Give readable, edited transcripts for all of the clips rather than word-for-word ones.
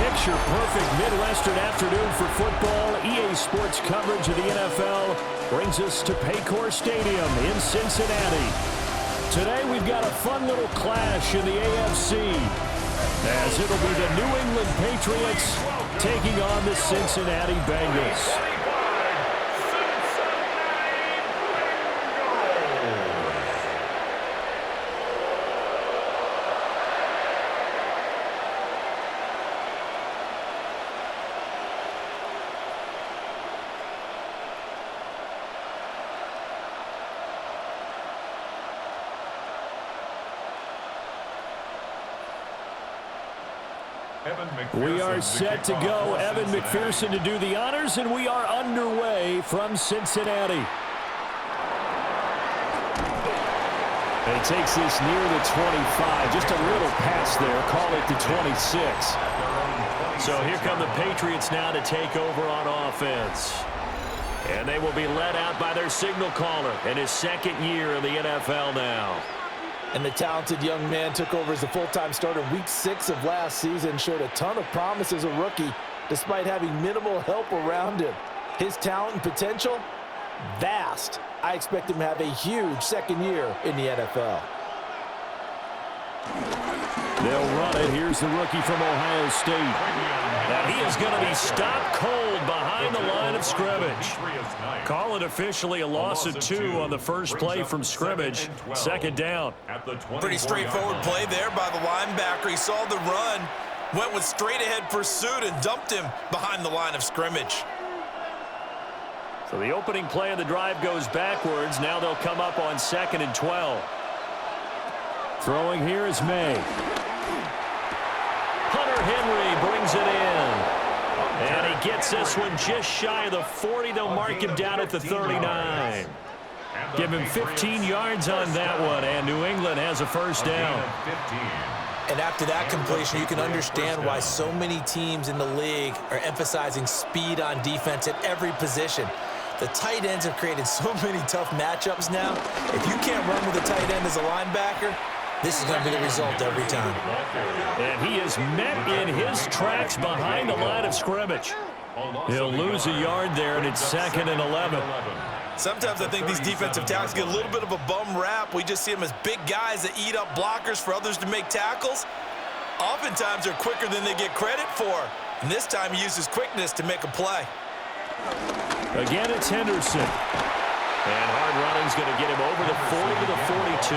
picture-perfect Midwestern afternoon for football. EA Sports coverage of the NFL brings us to Paycor Stadium in Cincinnati. Today we've got a fun little clash in the AFC, as it'll be the New England Patriots taking on the Cincinnati Bengals. We are set to go. Evan McPherson to do the honors, and we are underway from Cincinnati. And he takes this near the 25. Just a little pass there. Call it the 26. So here come the Patriots now to take over on offense. And they will be led out by their signal caller in his second year in the NFL now. And the talented young man took over as the full-time starter week 6 of last season, showed a ton of promise as a rookie, despite having minimal help around him. His talent and potential, vast. I expect him to have a huge second year in the NFL. They'll run it. Here's the rookie from Ohio State. Now he is going to be stopped cold behind the line of scrimmage. Call it officially a loss of 2 on the first play from scrimmage. Second down. Pretty straightforward play there by the linebacker. He saw the run, went with straight-ahead pursuit, and dumped him behind the line of scrimmage. So the opening play of the drive goes backwards. Now they'll come up on 2nd and 12. Throwing here is May. Hunter Henry brings it in. And he gets this one just shy of the 40. They'll mark him down at the 39. Give him 15 yards on that one, and New England has a first down. And after that completion, you can understand why so many teams in the league are emphasizing speed on defense at every position. The tight ends have created so many tough matchups now. If you can't run with a tight end as a linebacker, this is going to be the result every time. And he is met in his tracks behind the line of scrimmage. He'll lose a yard there, and it's 2nd and 11. Sometimes I think these defensive tackles get a little bit of a bum rap. We just see them as big guys that eat up blockers for others to make tackles. Oftentimes they're quicker than they get credit for. And this time he uses quickness to make a play. Again, it's Henderson. And hard running's going to get him over the 40 to the 42.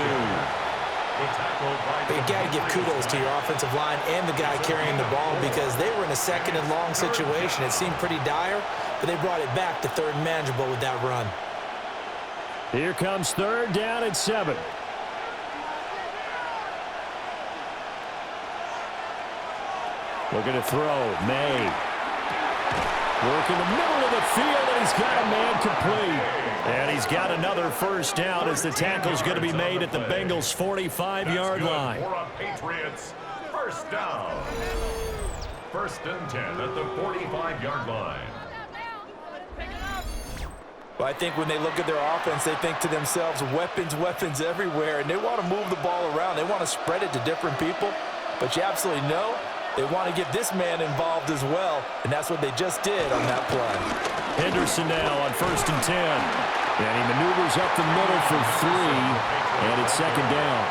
But you got to give kudos to your offensive line and the guy carrying the ball, because they were in a 2nd and long situation. It seemed pretty dire, but they brought it back to 3rd and manageable with that run. Here comes 3rd down and 7. Looking to throw. May. Work in the middle of the field, and he's got a man complete. And he's got another first down as the tackle's going to be made at the Bengals' 45-yard line. Patriots, first down. 1st and 10 at the 45-yard line. Well, I think when they look at their offense, they think to themselves, weapons, weapons everywhere, and they want to move the ball around. They want to spread it to different people, but you absolutely know they want to get this man involved as well, and that's what they just did on that play. Henderson now on 1st and 10. And he maneuvers up the middle for 3, and it's 2nd down.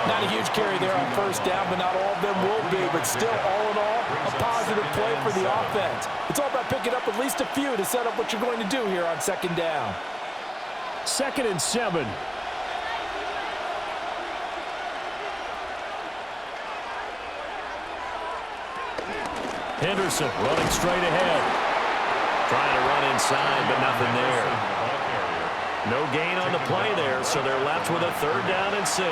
Not a huge carry there on 1st down, but not all of them will be. But still, all in all, a positive play for the offense. It's all about picking up at least a few to set up what you're going to do here on 2nd down. 2nd and 7. Henderson running straight ahead. Trying to run inside, but nothing there. No gain on the play there, so they're left with a 3rd down and 6.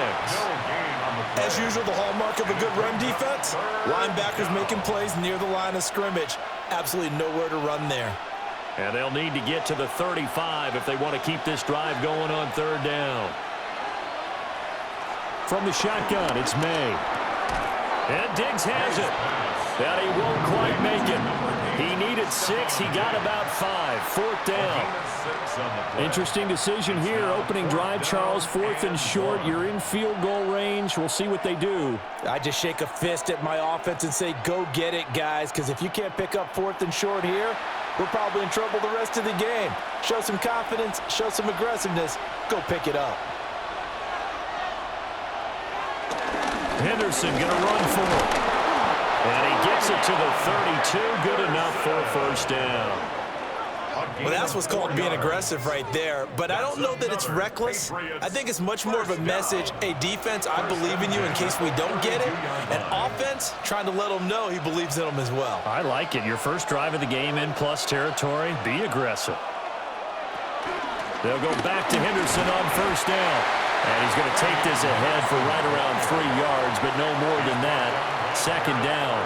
As usual, the hallmark of a good run defense, linebackers making plays near the line of scrimmage. Absolutely nowhere to run there. And they'll need to get to the 35 if they want to keep this drive going on 3rd down. From the shotgun, it's May. And Diggs has it. That he won't quite make it. He needed 6. He got about 5. 4th down. Interesting decision here. Opening drive, Charles. 4th and short. You're in field goal range. We'll see what they do. I just shake a fist at my offense and say, go get it, guys, because if you can't pick up 4th and short here, we're probably in trouble the rest of the game. Show some confidence. Show some aggressiveness. Go pick it up. Henderson going to run for it. And he gets it to the 32. Good enough for a 1st down. Well, that's what's called being aggressive right there. But I don't know that it's reckless. I think it's much more of a message. Hey, defense, I believe in you in case we don't get it. And offense, trying to let him know he believes in them as well. I like it. Your first drive of the game in plus territory. Be aggressive. They'll go back to Henderson on 1st down. And he's going to take this ahead for right around 3 yards, but no more than that. 2nd down.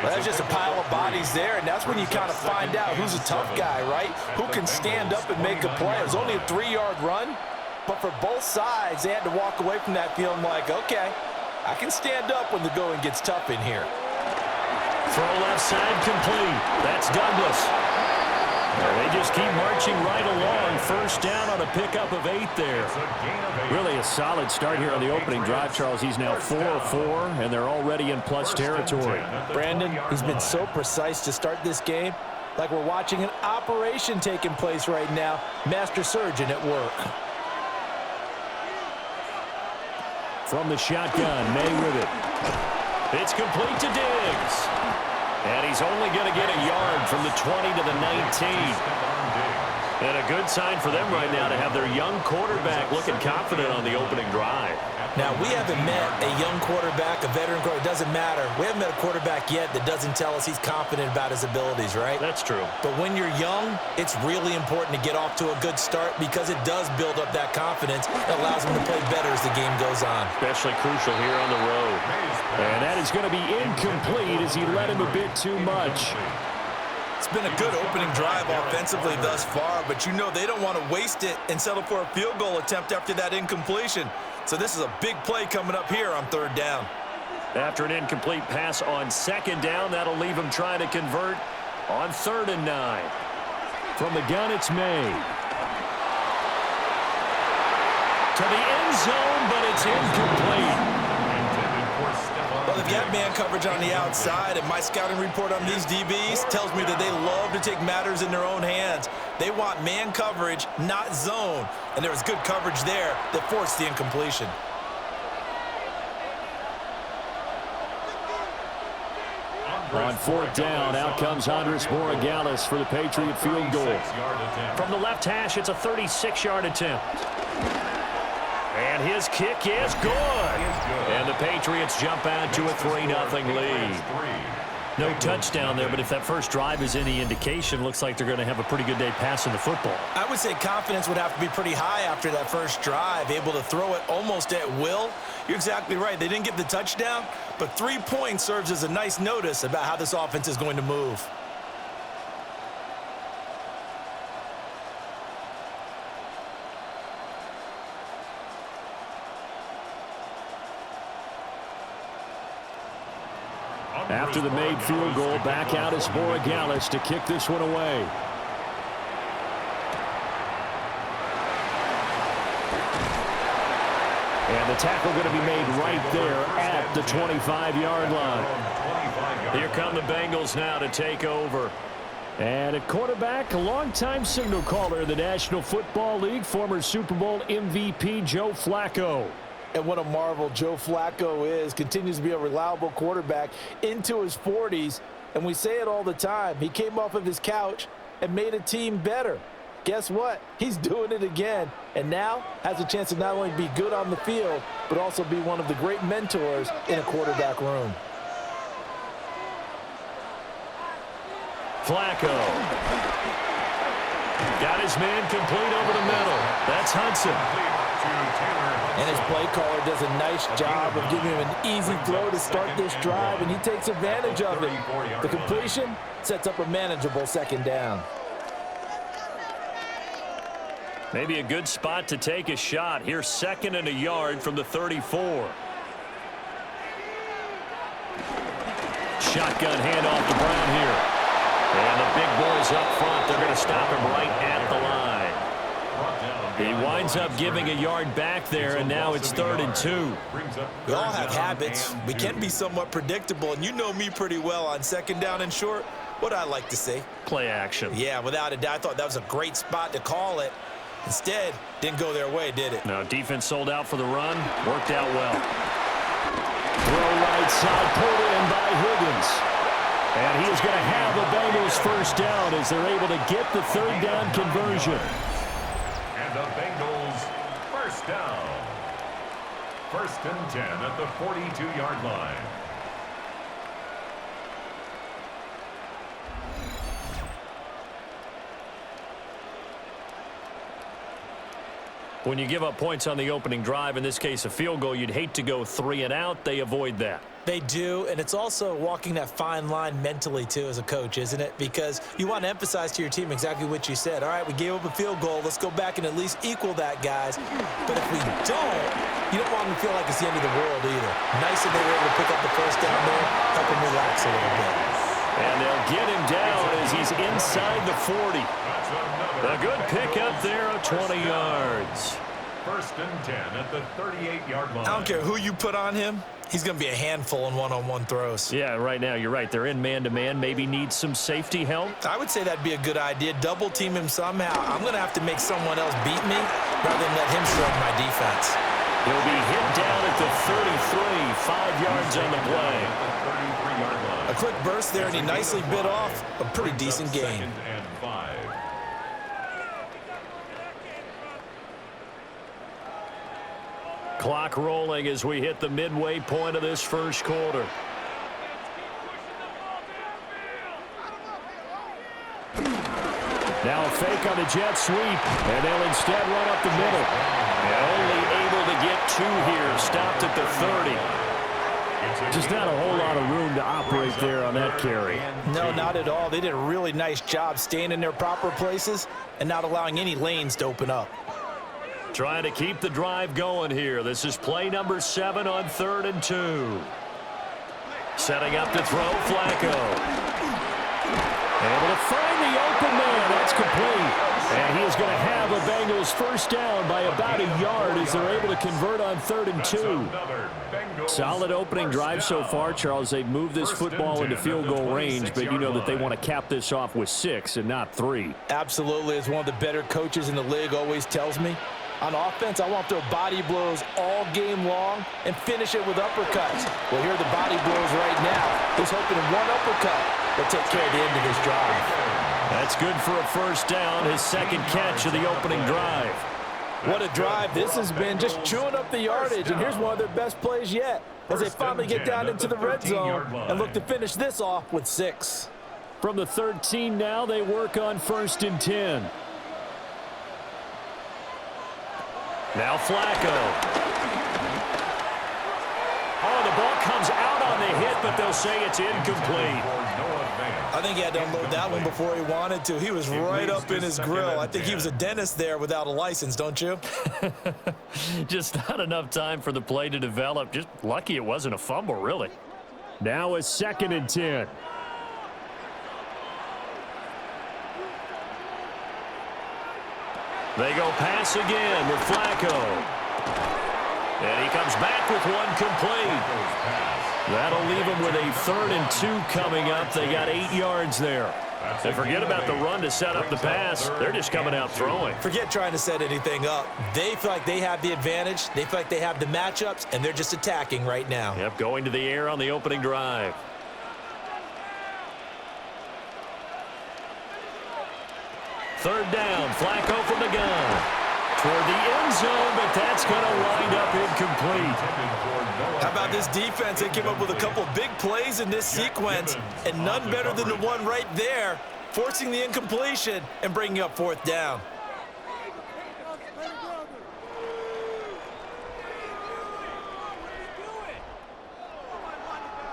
Well, that's just a pile of bodies there, and that's when you kind of find out who's a tough guy, right? Who can stand up and make a play. It was only a 3-yard run, but for both sides, they had to walk away from that feeling like, okay, I can stand up when the going gets tough in here. Throw left side complete. That's Douglas. They just keep marching right along. 1st down on a pickup of 8 there. Really a solid start here on the opening drive, Charles. He's now 4-4, and they're already in plus territory. Brandon, he's been so precise to start this game, like we're watching an operation taking place right now. Master surgeon at work. From the shotgun, May with it. It's complete to Diggs. And he's only going to get a yard from the 20 to the 19. And a good sign for them right now to have their young quarterback looking confident on the opening drive. Now, we haven't met a young quarterback, a veteran quarterback. It doesn't matter. We haven't met a quarterback yet that doesn't tell us he's confident about his abilities, right? That's true. But when you're young, it's really important to get off to a good start because it does build up that confidence. It allows him to play better as the game goes on. Especially crucial here on the road. And that is going to be incomplete as he led him a bit too much. It's been a good opening drive offensively thus far, but you know they don't want to waste it and settle for a field goal attempt after that incompletion. So this is a big play coming up here on 3rd down. After an incomplete pass on 2nd down, that'll leave him trying to convert on 3rd and 9. From the gun, it's May. To the end zone, but it's incomplete. Well, they've got man coverage on the outside, and my scouting report on these DBs tells me that they love to take matters in their own hands. They want man coverage, not zone. And there was good coverage there that forced the incompletion. On 4th down, out comes Andres Borregales for the Patriot field goal. From the left hash, it's a 36-yard attempt. And his kick is good. And the Patriots jump out to a 3-0 lead. No touchdown there, but if that first drive is any indication, looks like they're going to have a pretty good day passing the football. I would say confidence would have to be pretty high after that first drive, able to throw it almost at will. You're exactly right. They didn't get the touchdown, but 3 points serves as a nice notice about how this offense is going to move. After the made field goal, back out is Borregales to kick this one away. And the tackle going to be made right there at the 25-yard line. Here come the Bengals now to take over. And at quarterback, a longtime signal caller in the National Football League, former Super Bowl MVP Joe Flacco. And what a marvel Joe Flacco is. Continues to be a reliable quarterback into his 40s. And we say it all the time. He came off of his couch and made a team better. Guess what? He's doing it again. And now has a chance to not only be good on the field, but also be one of the great mentors in a quarterback room. Flacco. Got his man complete over the middle. That's Hudson. And his play caller does a nice job of giving him an easy throw to start this drive, and he takes advantage of it. The completion sets up a manageable 2nd down. Maybe a good spot to take a shot. Here's 2nd and a yard from the 34. shotgun handoff to Brown here. And the big boys up front, they're going to stop him right at the line. He winds up giving a yard back there, and now it's 3rd and 2. We all have habits. We can be somewhat predictable, and you know me pretty well on 2nd down and short. What I like to say? Play action. Yeah, without a doubt. I thought that was a great spot to call it. Instead, didn't go their way, did it? No, defense sold out for the run. Worked out well. Throw right side, pulled in by Higgins. And he is going to have the Bengals first down as they're able to get the 3rd down conversion. And the Bengals first down. 1st and 10 at the 42-yard line. When you give up points on the opening drive, in this case a field goal, you'd hate to go 3 and out. They avoid that. They do, and it's also walking that fine line mentally, too, as a coach, isn't it? Because you want to emphasize to your team exactly what you said. All right, we gave up a field goal. Let's go back and at least equal that, guys. But if we don't, you don't want them to feel like it's the end of the world either. Nice that they were able to pick up the first down there, help him relax a little bit. And they'll get him down as he's inside the 40. A good pickup there of 20 yards. 1st and 10 at the 38-yard line. I don't care who you put on him. He's going to be a handful in one-on-one throws. Yeah, right now, you're right. They're in man-to-man. Maybe need some safety help. I would say that'd be a good idea. Double team him somehow. I'm going to have to make someone else beat me rather than let him shred my defense. He'll be hit down at the 33, 5 yards on the play. A quick burst there, and he nicely bit off a pretty decent gain. 2nd and 5. Clock rolling as we hit the midway point of this first quarter. Now a fake on the jet sweep, and they'll instead run up the middle. And only able to get 2 here, stopped at the 30. Just not a whole lot of room to operate there on that carry. No, not at all. They did a really nice job staying in their proper places and not allowing any lanes to open up. Trying to keep the drive going here. This is play number 7 on 3rd and 2. Setting up to throw, Flacco. Able to find the open man. That's complete. And he is going to have a Bengals first down by about a yard as they're able to convert on 3rd and 2. Solid opening drive so far, Charles. They've moved this football into field goal range, but you know that they want to cap this off with 6 and not 3. Absolutely. As one of the better coaches in the league always tells me, on offense, I want to throw body blows all game long and finish it with uppercuts. Well, here are the body blows right now. He's hoping one uppercut will take care of the end of this drive. That's good for a first down, his 2nd catch of the opening drive. What a drive this has been, just chewing up the yardage. And here's one of their best plays yet as they finally get down into the red zone and look to finish this off with 6. From the 13 now, they work on 1st and 10. Now Flacco. Oh, the ball comes out on the hit, but they'll say it's incomplete. I think he had to unload that one before he wanted to. He was right up in his grill. I think he was a dentist there without a license, don't you? Just not enough time for the play to develop. Just lucky it wasn't a fumble, really. Now a 2nd and 10. They go pass again with Flacco. And he comes back with one complete. That'll leave him with a 3rd and 2 coming up. They got 8 yards there. And forget about the run to set up the pass. They're just coming out throwing. Forget trying to set anything up. They feel like they have the advantage. They feel like they have the matchups, and they're just attacking right now. Yep, going to the air on the opening drive. Third down, Flacco from the gun. Toward the end zone, but that's going to wind up incomplete. How about this defense? They came up with a couple big plays in this sequence, and none better than the one right there, forcing the incompletion and bringing up 4th down.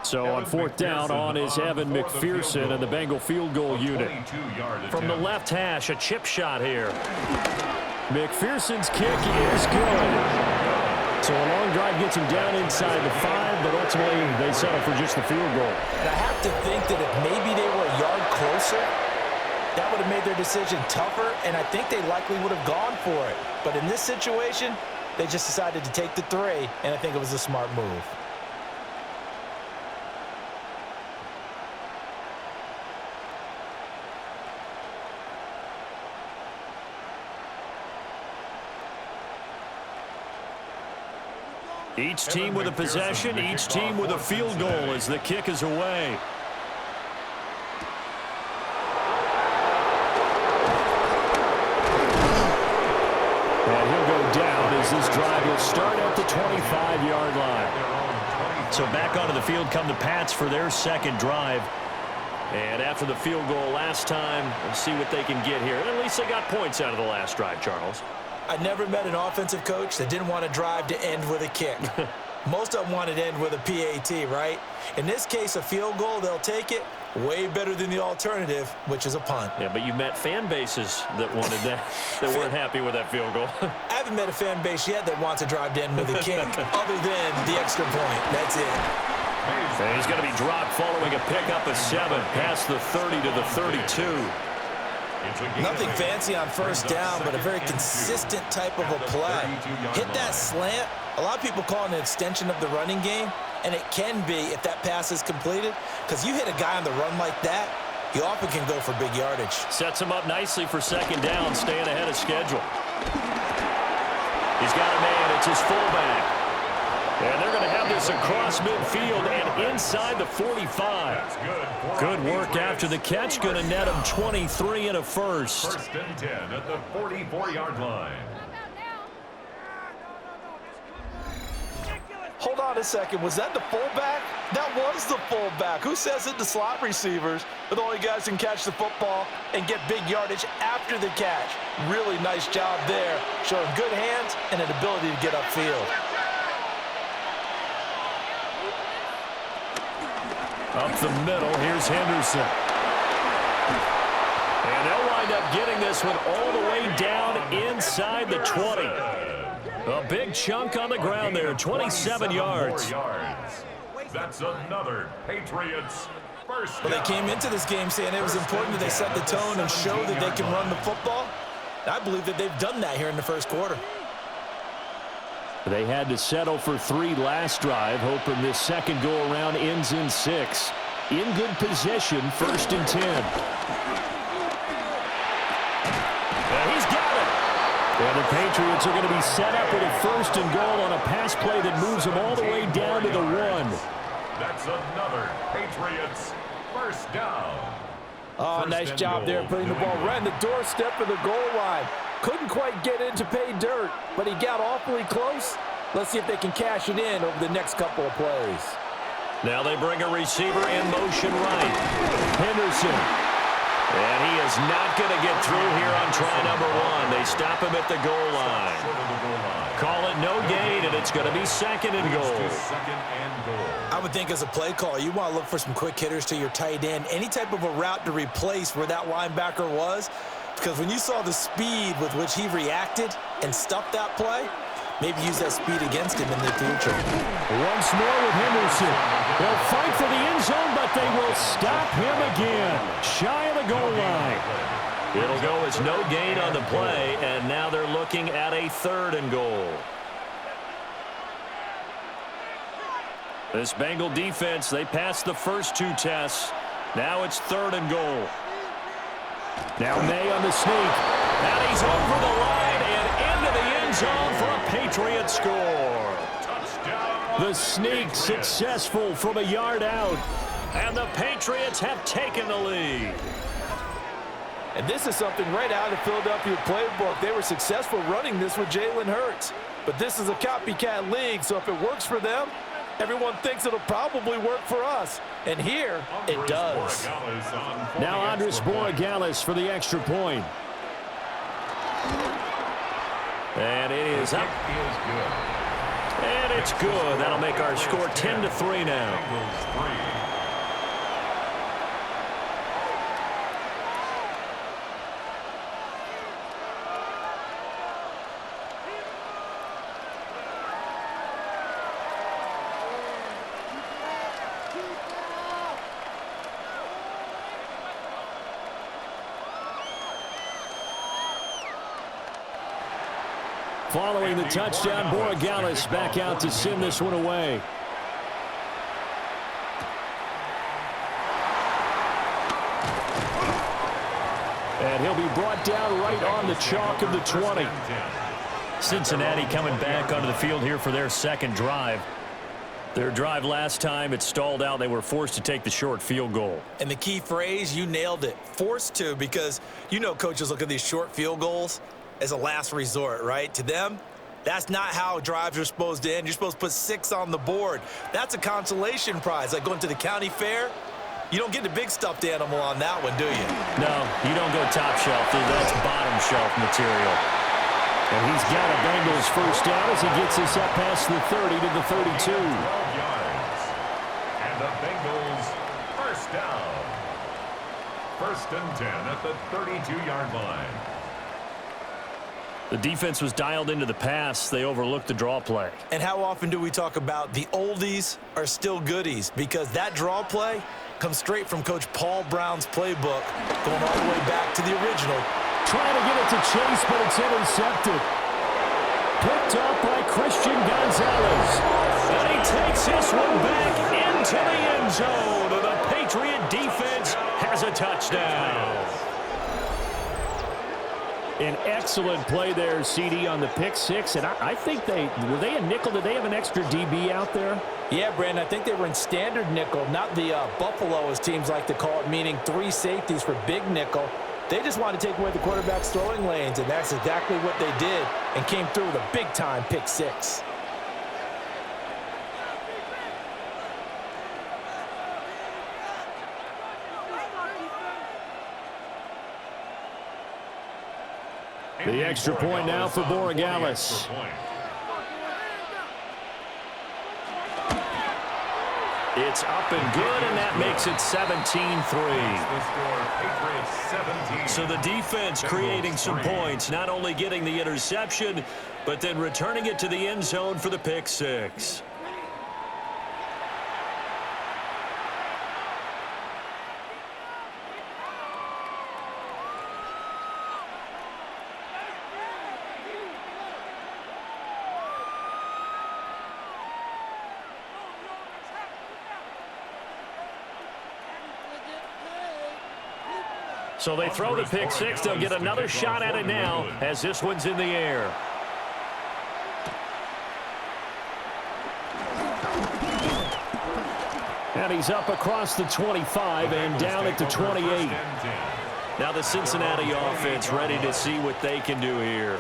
So on 4th down, on is Evan McPherson and the Bengal field goal unit. From the left hash, a chip shot here. McPherson's kick is good. So a long drive gets them down inside the 5, but ultimately they settle for just the field goal. And I have to think that if maybe they were a yard closer, that would have made their decision tougher, and I think they likely would have gone for it. But in this situation, they just decided to take the 3, and I think it was a smart move. Each team with a possession, each team with a field goal as the kick is away. And he'll go down as this drive will start at the 25-yard line. So back onto the field come the Pats for their second drive. And after the field goal last time, we'll see what they can get here. And at least they got points out of the last drive, Charles. I never met an offensive coach that didn't want to drive to end with a kick. Most of them wanted to end with a PAT, right? In this case, a field goal, they'll take it. Way better than the alternative, which is a punt. Yeah, but you met fan bases that wanted that, that weren't happy with that field goal. I haven't met a fan base yet that wants to drive to end with a kick, other than the extra point. That's it. And he's going to be dropped following a pickup of 7 past the 30 to the 32. Nothing fancy on first down, but a very consistent type of a play. Hit that slant. A lot of people call it an extension of the running game, and it can be if that pass is completed, because you hit a guy on the run like that, you often can go for big yardage. Sets him up nicely for second down, staying ahead of schedule. He's got a man. It's his fullback. And they're going to have this across midfield and inside the 45. Good work after the catch. Going to net him 23 and a first. First and 10 at the 44-yard line. Hold on a second. Was that the fullback? That was the fullback. Who says it? The slot receivers are the only guys who can catch the football and get big yardage after the catch. Really nice job there, showing good hands and an ability to get upfield. Up the middle, here's Henderson. And they'll wind up getting this one all the way down inside the 20. A big chunk on the ground there, 27 yards. That's another Patriots first down. Well, they came into this game saying it was important that they set the tone and show that they can run the football. I believe that they've done that here in the first quarter. They had to settle for 3 last drive, hoping this second go-around ends in 6. In good position, first and 10. And he's got it. And the Patriots are going to be set up with a first and goal on a pass play that moves them all the way down to the 1. That's another Patriots first down. Oh, nice job there putting the ball right in the doorstep of the goal line. Couldn't quite get in to pay dirt, but he got awfully close. Let's see if they can cash it in over the next couple of plays. Now they bring a receiver in motion right. Henderson. And he is not going to get through here on try number 1. They stop him at the goal line. Call it no gain, and it's going to be second and goal. I would think as a play caller, you want to look for some quick hitters to your tight end. Any type of a route to replace where that linebacker was. Because when you saw the speed with which he reacted and stuffed that play, maybe use that speed against him in the future. Once more with Henderson. They'll fight for the end zone, but they will stop him again. Shy of the goal line. It'll go as no gain on the play, and now they're looking at a third and goal. This Bengal defense, they passed the first 2 tests. Now it's third and goal. Now May on the sneak. And he's over the line and into the end zone for a Patriot score. Touchdown. The sneak successful from a yard out. And the Patriots have taken the lead. And this is something right out of the Philadelphia playbook. They were successful running this with Jalen Hurts. But this is a copycat league, so if it works for them, everyone thinks it'll probably work for us. And here, it does. Now Andres Borregales for the extra point. And it is up. And it's good. That'll make our score 10-3 now. Following the touchdown, Borregales back out to send this one away. And he'll be brought down right on the chalk of the 20. Cincinnati coming back onto the field here for their second drive. Their drive last time, it stalled out. They were forced to take the short field goal. And the key phrase, you nailed it, forced to, because you know coaches look at these short field goals as a last resort, right? To them, that's not how drives are supposed to end. You're supposed to put 6 on the board. That's a consolation prize, like going to the county fair. You don't get the big stuffed animal on that one, do you? No, you don't go top shelf. That's bottom shelf material. And he's got a Bengals first down as he gets us up past the 30 to the 32. 12 yards. And the Bengals first down. First and 10 at the 32-yard line. The defense was dialed into the pass. They overlooked the draw play. And how often do we talk about the oldies are still goodies? Because that draw play comes straight from Coach Paul Brown's playbook, going all the way back to the original. Trying to get it to Chase, but it's intercepted. Picked up by Christian Gonzalez. And he takes this one back into the end zone. And the Patriot defense has a touchdown. An excellent play there, CD, on the pick six. And I think were they a nickel? Did they have an extra DB out there? Yeah, Brandon, I think they were in standard nickel, not the Buffalo, as teams like to call it, meaning 3 safeties for big nickel. They just wanted to take away the quarterback's throwing lanes, and that's exactly what they did, and came through with a big-time pick six. The extra point now for Borregales. It's up and good, and that makes it 17-3. So the defense creating some points, not only getting the interception, but then returning it to the end zone for the pick six. So they throw the pick six. They'll get another shot at it now as this one's in the air. And he's up across the 25 and down at the 28. Now the Cincinnati offense ready to see what they can do here.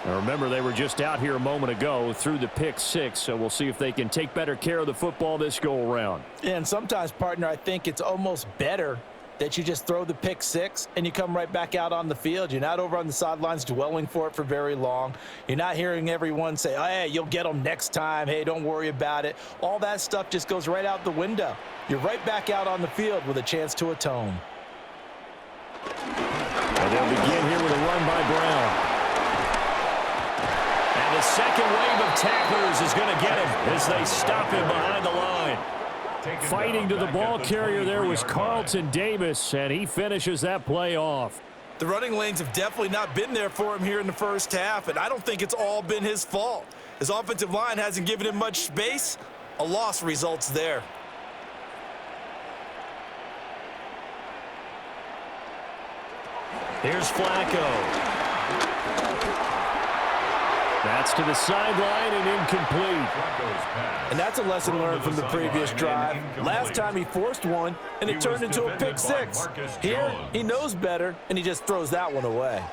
Now remember, they were just out here a moment ago through the pick six, so we'll see if they can take better care of the football this go-around. And sometimes, partner, I think it's almost better that you just throw the pick six and you come right back out on the field. You're not over on the sidelines dwelling for it for very long. You're not hearing everyone say, oh, hey, you'll get them next time. Hey, don't worry about it. All that stuff just goes right out the window. You're right back out on the field with a chance to atone. And they'll begin here with a run by Brown. And the second wave of tacklers is going to get him as they stop him behind the line. Fighting to the ball carrier there was Carlton Davis, and he finishes that play off. The running lanes have definitely not been there for him here in the first half, and I don't think it's all been his fault. His offensive line hasn't given him much space. A loss results there. Here's Flacco. That's to the sideline and incomplete. And that's a lesson learned from the previous drive. Last time he forced one, and it turned into a pick six. Here, he knows better, and he just throws that one away.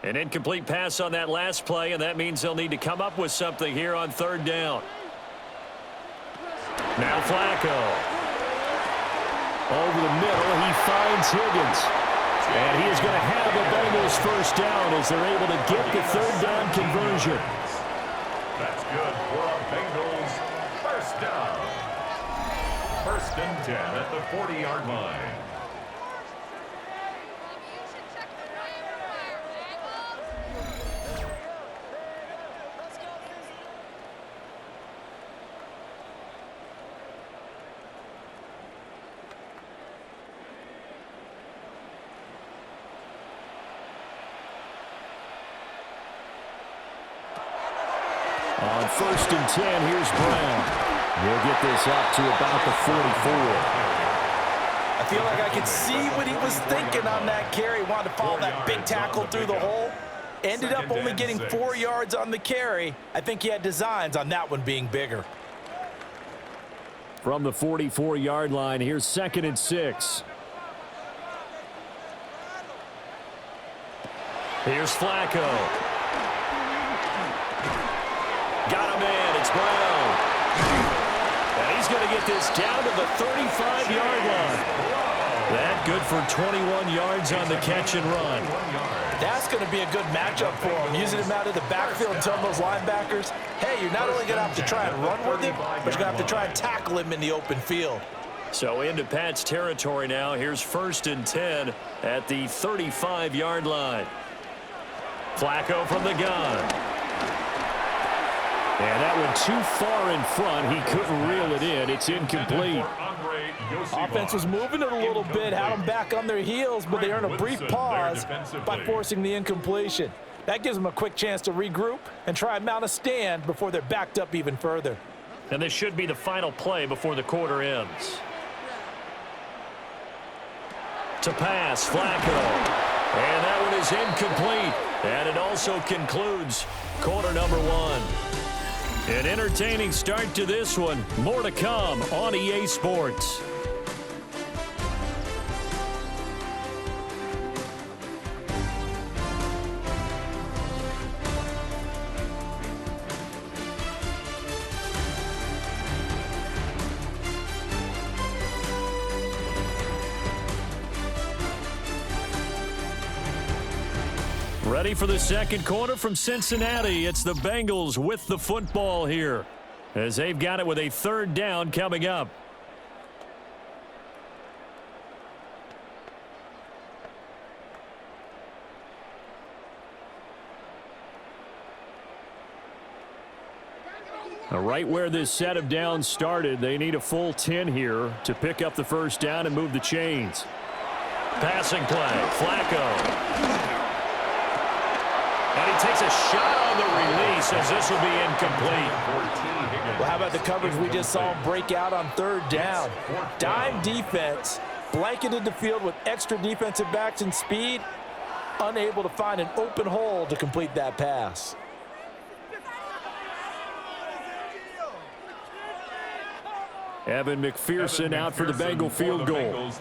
An incomplete pass on that last play, and that means they'll need to come up with something here on third down. Now Flacco. Over the middle, he finds Higgins. And he is going to have the Bengals first down as they're able to get the third down conversion. That's good for a Bengals first down. First and 10 at the 40-yard line. On 1st and 10, here's Brown. He'll get this up to about the 44. I feel like I could see what he was thinking on that carry. Wanted to follow that big tackle through the hole. Ended up only getting 4 yards on the carry. I think he had designs on that one being bigger. From the 44-yard line, here's 2nd and 6. Here's Flacco. Got him in. It's Brown. And he's going to get this down to the 35-yard line. That good for 21 yards on the catch and run. That's going to be a good matchup for him. Using him out of the backfield and telling those linebackers, hey, you're not only going to have to try and run with him, but you're going to have to try and tackle him in the open field. So into Pat's territory now. Here's 1st and 10 at the 35-yard line. Flacco from the gun. And that went too far in front. He couldn't reel it in. It's incomplete. Offense was moving it a little bit, had them back on their heels, but they earned a brief pause by forcing the incompletion. That gives them a quick chance to regroup and try and mount a stand before they're backed up even further. And this should be the final play before the quarter ends. To pass, Flacco. And that one is incomplete. And it also concludes quarter number 1. An entertaining start to this one. More to come on EA Sports. Ready for the second quarter from Cincinnati. It's the Bengals with the football here, as they've got it with a 3rd down coming up. Right where this set of downs started, they need a full 10 here to pick up the 1st down and move the chains. Passing play, Flacco. And he takes a shot on the release as this will be incomplete. Well, how about the coverage we just saw break out on 3rd down? Dime defense, blanketed the field with extra defensive backs and speed, unable to find an open hole to complete that pass. Evan McPherson out for the Bengal field goal.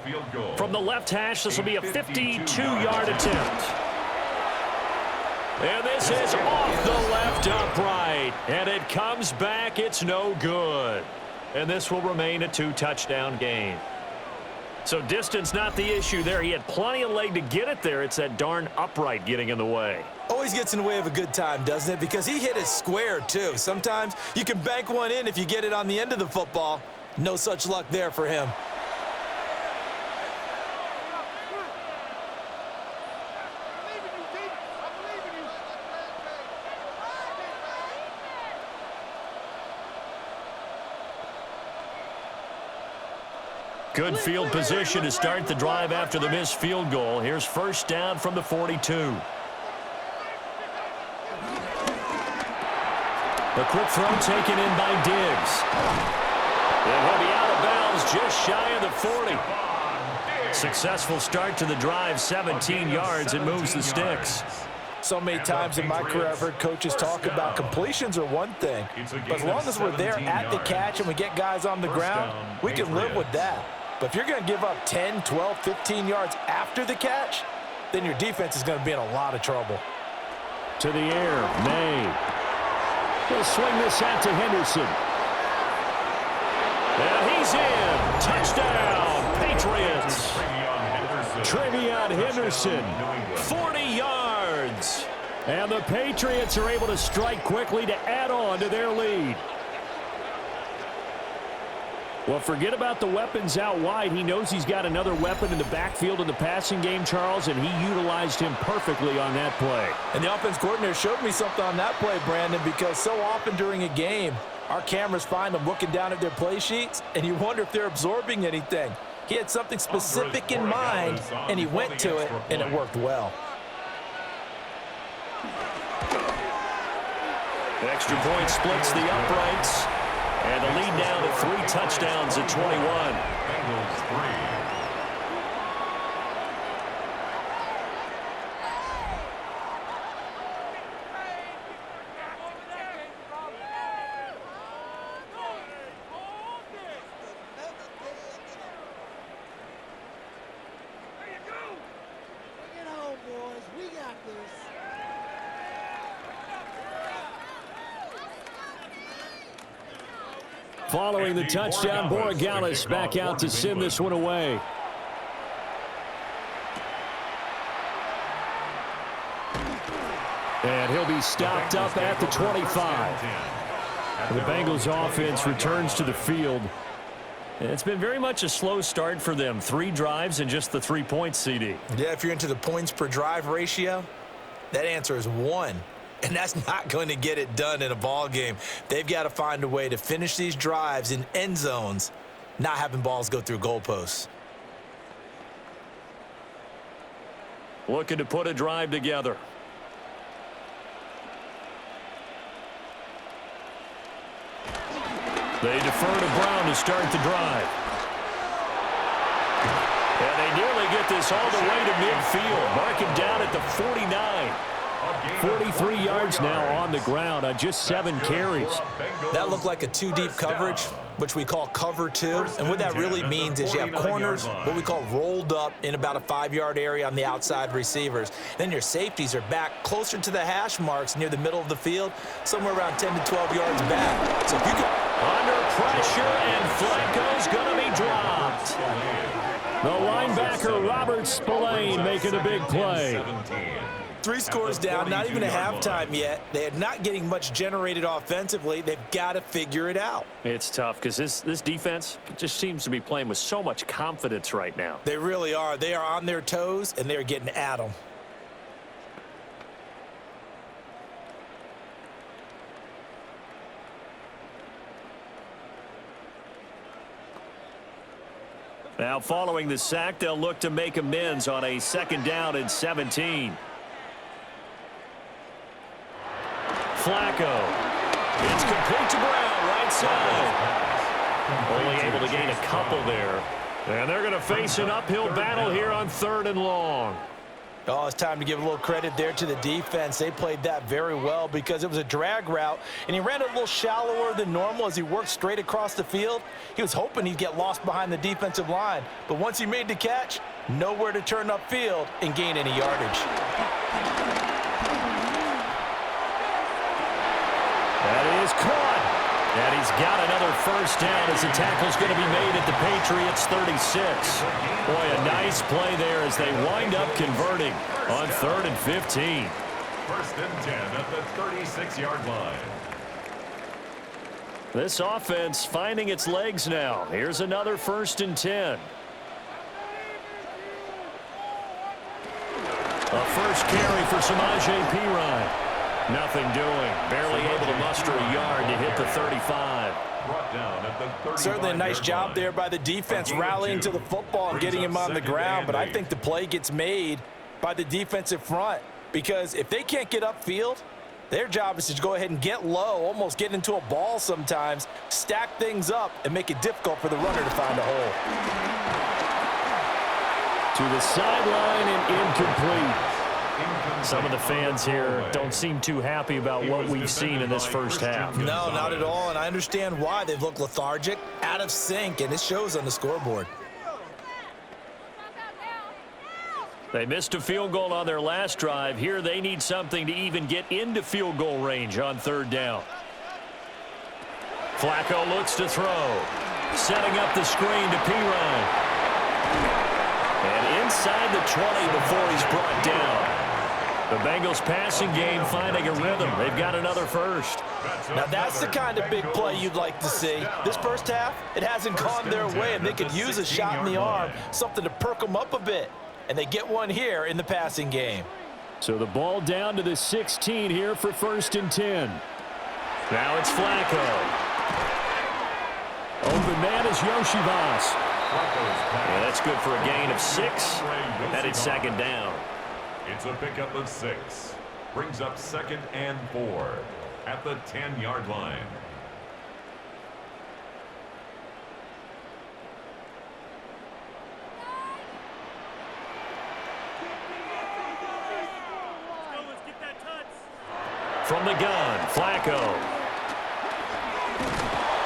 From the left hash, this will be a 52-yard attempt. And this is off the left upright. And it comes back. It's no good. And this will remain a 2-touchdown game. So distance not the issue there. He had plenty of leg to get it there. It's that darn upright getting in the way. Always gets in the way of a good time, doesn't it? Because he hit it square, too. Sometimes you can bank one in if you get it on the end of the football. No such luck there for him. Good field position to start the drive after the missed field goal. Here's 1st down from the 42. The quick throw taken in by Diggs. And he'll be out of bounds just shy of the 40. Successful start to the drive, 17 yards. It moves the sticks. So many times in my career I've heard coaches talk about completions are one thing, but as long as we're there at the catch and we get guys on the ground, we can live with that. But if you're going to give up 10, 12, 15 yards after the catch, then your defense is going to be in a lot of trouble. To the air, May. He'll swing this out to Henderson. And he's in. Touchdown, Patriots. Trevion Henderson. 40 yards. And the Patriots are able to strike quickly to add on to their lead. Well, forget about the weapons out wide. He knows he's got another weapon in the backfield in the passing game, Charles, and he utilized him perfectly on that play. And the offense coordinator showed me something on that play, Brandon, because so often during a game, our cameras find them looking down at their play sheets, and you wonder if they're absorbing anything. He had something specific in mind, and he went to it, and it worked well. Extra point splits the uprights. And the lead down to 3 touchdowns at 21. Bengals 3. Following the touchdown, Borregales back out to send this one away. And he'll be stopped up at the 25. The Bengals offense returns to the field. It's been very much a slow start for them. 3 drives and just the 3 points, CD. Yeah, if you're into the points per drive ratio, that answer is 1. And that's not going to get it done in a ball game. They've got to find a way to finish these drives in end zones, not having balls go through goalposts. Looking to put a drive together. They defer to Brown to start the drive. And they nearly get this all the way to midfield. Mark him down at the 49. 43 yards now on the ground on just 7 carries. That looked like a 2-deep coverage, which we call cover 2. And what that really means is you have corners, what we call rolled up in about a 5-yard area on the outside receivers. Then your safeties are back closer to the hash marks near the middle of the field, somewhere around 10 to 12 yards back. So if you can... Under pressure, and Flacco's going to be dropped. The linebacker, Robert Spillane, making a big play. 3 scores down, not even a halftime yet. They are not getting much generated offensively. They've got to figure it out. It's tough because this defense just seems to be playing with so much confidence right now. They really are. They are on their toes, and they're getting at them. Now, following the sack, they'll look to make amends on a 2nd down and 17. Flacco. It's complete to Brown, right side. Only able to gain a couple there. And they're going to face an uphill battle here on 3rd and long. Oh, it's time to give a little credit there to the defense. They played that very well because it was a drag route, and he ran it a little shallower than normal as he worked straight across the field. He was hoping he'd get lost behind the defensive line, but once he made the catch, nowhere to turn upfield and gain any yardage. That is caught. And he's got another 1st down as the tackle's going to be made at the Patriots 36. Boy, a nice play there as they wind up converting on 3rd and 15. 1st and 10 at the 36-yard line. This offense finding its legs now. Here's another 1st and 10. A first carry for Samaje Perine. Nothing doing. Barely able to muster a yard to hit the 35. Certainly a nice job there by the defense rallying to the football and getting him on the ground, but I think the play gets made by the defensive front because if they can't get upfield, their job is to go ahead and get low, almost get into a ball sometimes, stack things up, and make it difficult for the runner to find a hole. To the sideline and incomplete. Some of the fans here don't seem too happy about what we've seen in this 1st half. No, not at all, and I understand why. They've looked lethargic, out of sync, and it shows on the scoreboard. They missed a field goal on their last drive. Here they need something to even get into field goal range on 3rd down. Flacco looks to throw. Setting up the screen to Perine. And inside the 20 before he's brought down. The Bengals passing game finding a rhythm. They've got another 1st. Now that's the kind of big play you'd like to see. This 1st half, it hasn't gone their way, and they could use a shot in the arm, something to perk them up a bit. And they get one here in the passing game. So the ball down to the 16 here for 1st and 10. Now it's Flacco. Open man is Yoshivas. Yeah, that's good for a gain of 6. And it's 2nd down. It's a pickup of 6. Brings up 2nd and 4. at the 10-yard line. From the gun, Flacco.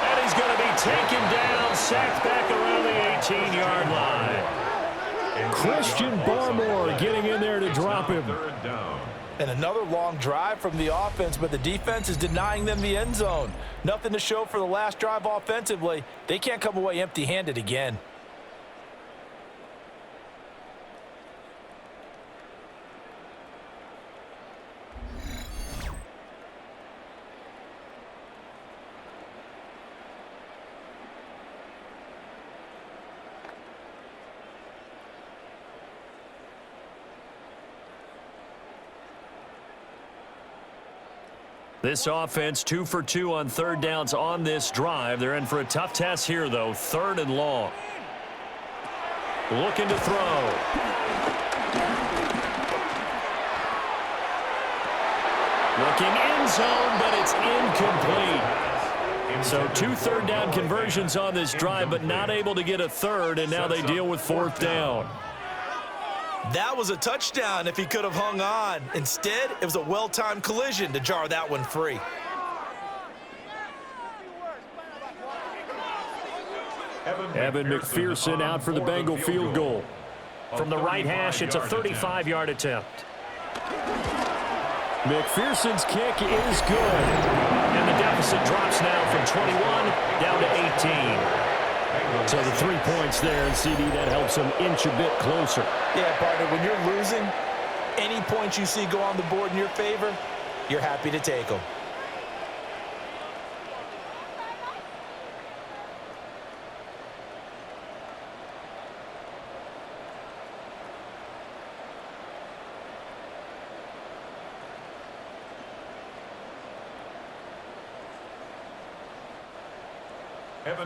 And he's going to be taken down, sacked back around the 18-yard line. Christian Barmore getting in there to drop him. And another long drive from the offense, but the defense is denying them the end zone. Nothing to show for the last drive offensively. They can't come away empty-handed again. This offense 2 for 2 on third downs on this drive. They're in for a tough test here, though. 3rd and long. Looking to throw. Looking end zone, but it's incomplete. So 2 third down conversions on this drive, but not able to get a third, and now they deal with 4th down. That was a touchdown if he could have hung on. Instead, it was a well-timed collision to jar that one free. Evan McPherson out for the Bengal field goal. From the right hash, it's a 35-yard attempt. McPherson's kick is good. And the deficit drops now from 21 down to 18. So the 3 points there, and CD, that helps them inch a bit closer. Yeah, partner, when you're losing, any points you see go on the board in your favor, you're happy to take them.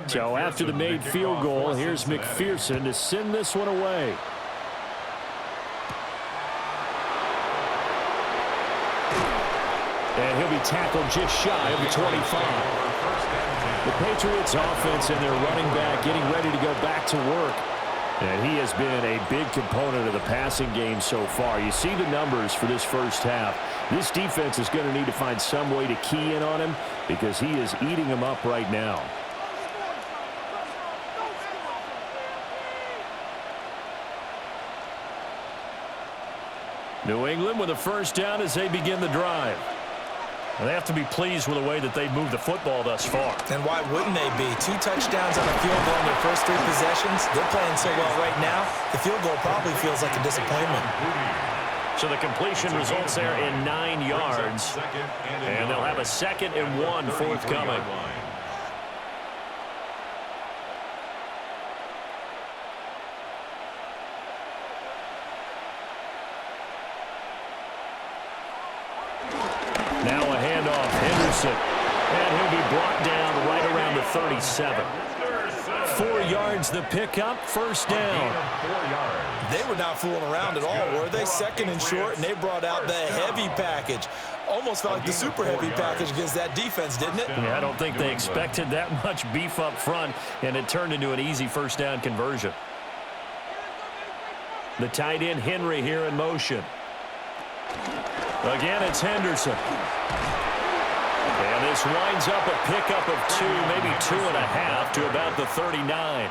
So after the made field goal, here's McPherson to send this one away. And he'll be tackled just shy of the 25. The Patriots offense and their running back getting ready to go back to work. And he has been a big component of the passing game so far. You see the numbers for this first half. This defense is going to need to find some way to key in on him because he is eating them up right now. New England with a first down as they begin the drive. Well, they have to be pleased with the way that they've moved the football thus far. And why wouldn't they be? 2 touchdowns on the field goal in their first 3 possessions. They're playing so well right now, the field goal probably feels like a disappointment. So the completion results there in 9 yards. And they'll have a 2nd and 1 forthcoming. Now a handoff, Henderson. And he'll be brought down right around the 37. 4 yards the pickup, first down. They were not fooling around at all, were they? 2nd and short, and they brought out the heavy package. Almost felt like the super heavy package against that defense, didn't it? Yeah, I don't think they expected that much beef up front, and it turned into an easy first down conversion. The tight end, Henry, here in motion. Again, it's Henderson. And this winds up a pickup of 2, maybe 2.5 to about the 39.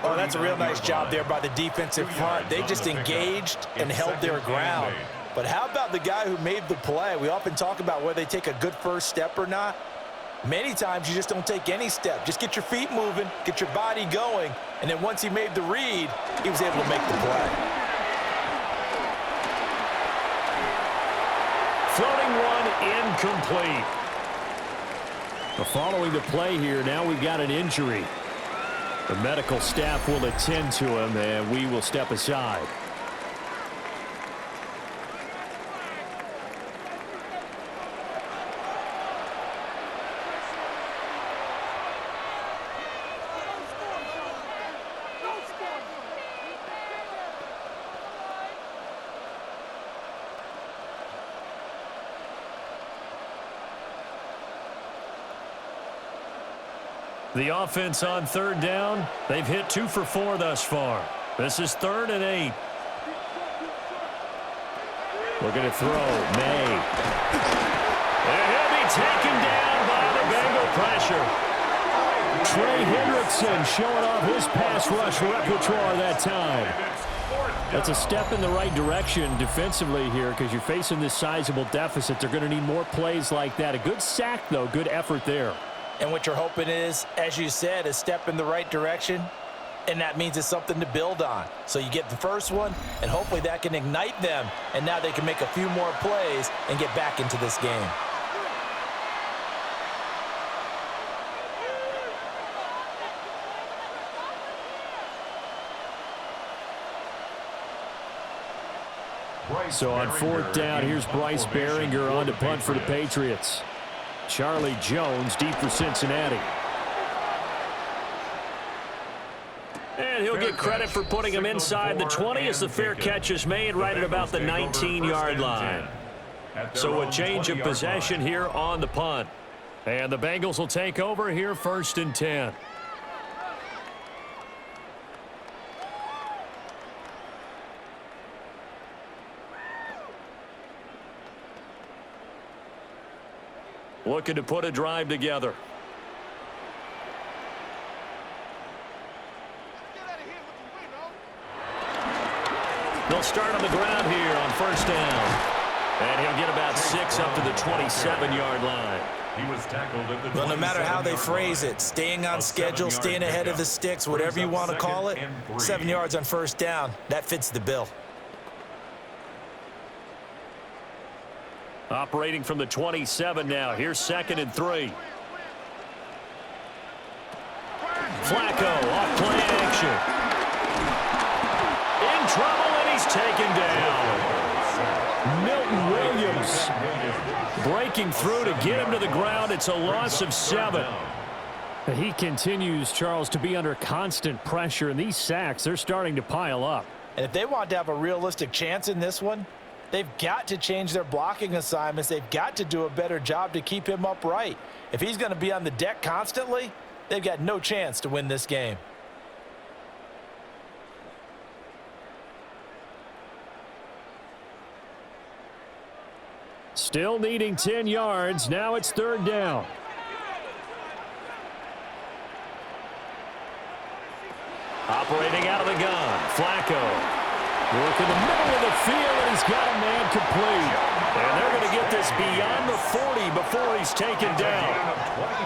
Oh, that's a real nice job there by the defensive front. They just engaged and held their ground. But how about the guy who made the play? We often talk about whether they take a good first step or not. Many times you just don't take any step. Just get your feet moving, get your body going, and then once he made the read, he was able to make the play. Floating one, incomplete. Following the play here, now we've got an injury. The medical staff will attend to him, and we will step aside. The offense on third down, they've hit 2 for 4 thus far. This is 3rd and 8. Looking to throw, May. And he'll be taken down by the Bengal pressure. Trey Hendrickson showing off his pass rush repertoire that time. That's a step in the right direction defensively here because you're facing this sizable deficit. They're going to need more plays like that. A good sack, though. Good effort there. And what you're hoping is, as you said, a step in the right direction, and that means it's something to build on. So you get the first one, and hopefully that can ignite them, and now they can make a few more plays and get back into this game. So on 4th down, here's Bryce Baringer on to punt for the Patriots. Charlie Jones deep for Cincinnati. And he'll get credit for putting him inside the 20 as the fair catch is made right at about the 19-yard line. So a change of possession here on the punt. And the Bengals will take over here 1st and 10. Looking to put a drive together. They'll start on the ground here on 1st down. And he'll get about 6 up to the 27-yard line. He was tackled at the Well, no matter how they phrase it, staying on schedule, staying ahead of the sticks, whatever you want to call it, 7 yards on 1st down, that fits the bill. Operating from the 27 now. Here's 2nd and 3. Flacco off play action. In trouble, and he's taken down. Milton Williams breaking through to get him to the ground. It's a loss of 7. He continues, Charles, to be under constant pressure, and these sacks, they're starting to pile up. And if they want to have a realistic chance in this one, they've got to change their blocking assignments. They've got to do a better job to keep him upright. If he's going to be on the deck constantly, they've got no chance to win this game. Still needing 10 yards. Now it's 3rd down. Operating out of the gun, Flacco. Work in the middle of the field, and he's got a man complete. And they're going to get this beyond the 40 before he's taken down.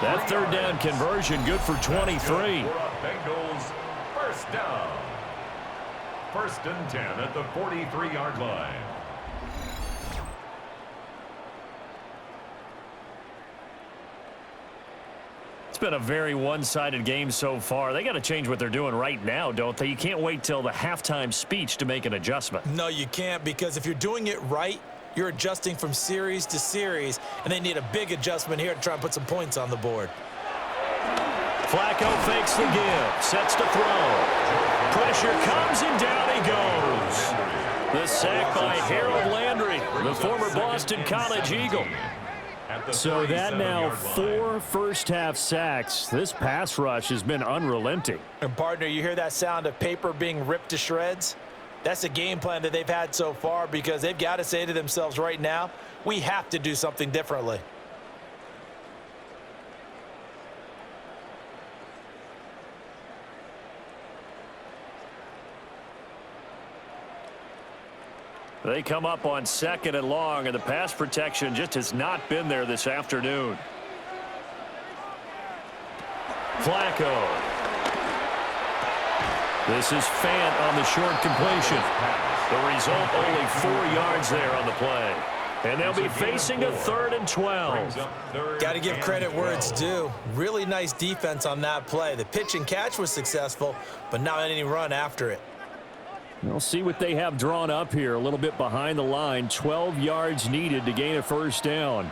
That 3rd down conversion good for 23. Bengals 1st down. 1st and 10 at the 43-yard line. It's been a very one-sided game so far. They got to change what they're doing right now, don't they? You can't wait till the halftime speech to make an adjustment. No, you can't, because if you're doing it right, you're adjusting from series to series, and they need a big adjustment here to try and put some points on the board. Flacco fakes the give, sets to throw. Pressure comes, and down he goes. The sack by Harold Landry, the former Boston College Eagle. So that now 4 first-half sacks. This pass rush has been unrelenting. And, partner, you hear that sound of paper being ripped to shreds? That's a game plan that they've had so far because they've got to say to themselves right now, we have to do something differently. They come up on 2nd and long, and the pass protection just has not been there this afternoon. Flacco. This is Fant on the short completion. The result, only 4 yards there on the play. And they'll be facing a 3rd and 12. Got to give credit where it's due. Really nice defense on that play. The pitch and catch was successful, but not any run after it. We'll see what they have drawn up here. A little bit behind the line. 12 yards needed to gain a 1st down.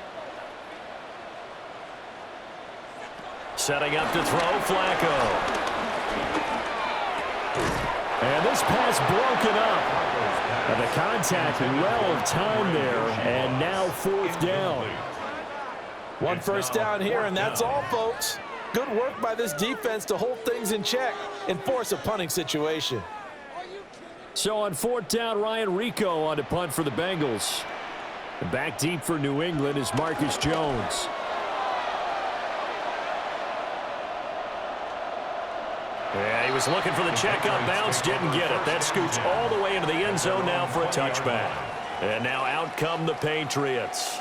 Setting up to throw, Flacco. And this pass broken up. And the contact well of time there. And now 4th down. 1 first down here, and that's all, folks. Good work by this defense to hold things in check and force a punting situation. So on 4th down, Ryan Rico on to punt for the Bengals. And back deep for New England is Marcus Jones. Yeah, he was looking for the checkup bounce, didn't get it. That scoots all the way into the end zone now for a touchback. And now out come the Patriots.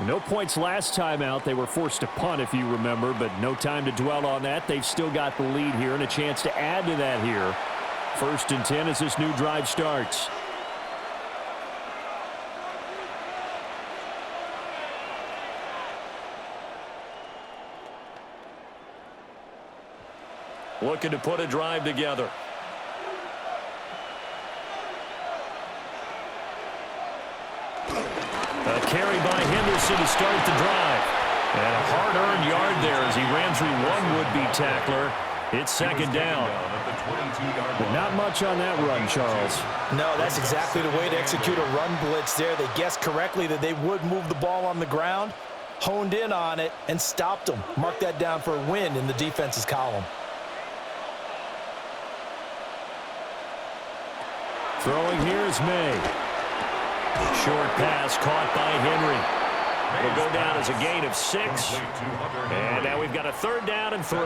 No points last time out. They were forced to punt, if you remember, but no time to dwell on that. They've still got the lead here and a chance to add to that here. 1st and 10 as this new drive starts. Looking to put a drive together. A carry by Henderson to start the drive. And a hard-earned yard there as he ran through one would-be tackler. It's 2nd down. But not much on that run, Charles. No, that's exactly the way to execute a run blitz there. They guessed correctly that they would move the ball on the ground, honed in on it, and stopped them. Mark that down for a win in the defense's column. Throwing here is May. Short pass caught by Henry. Will go down as a gain of 6. And now we've got a 3rd down and 3.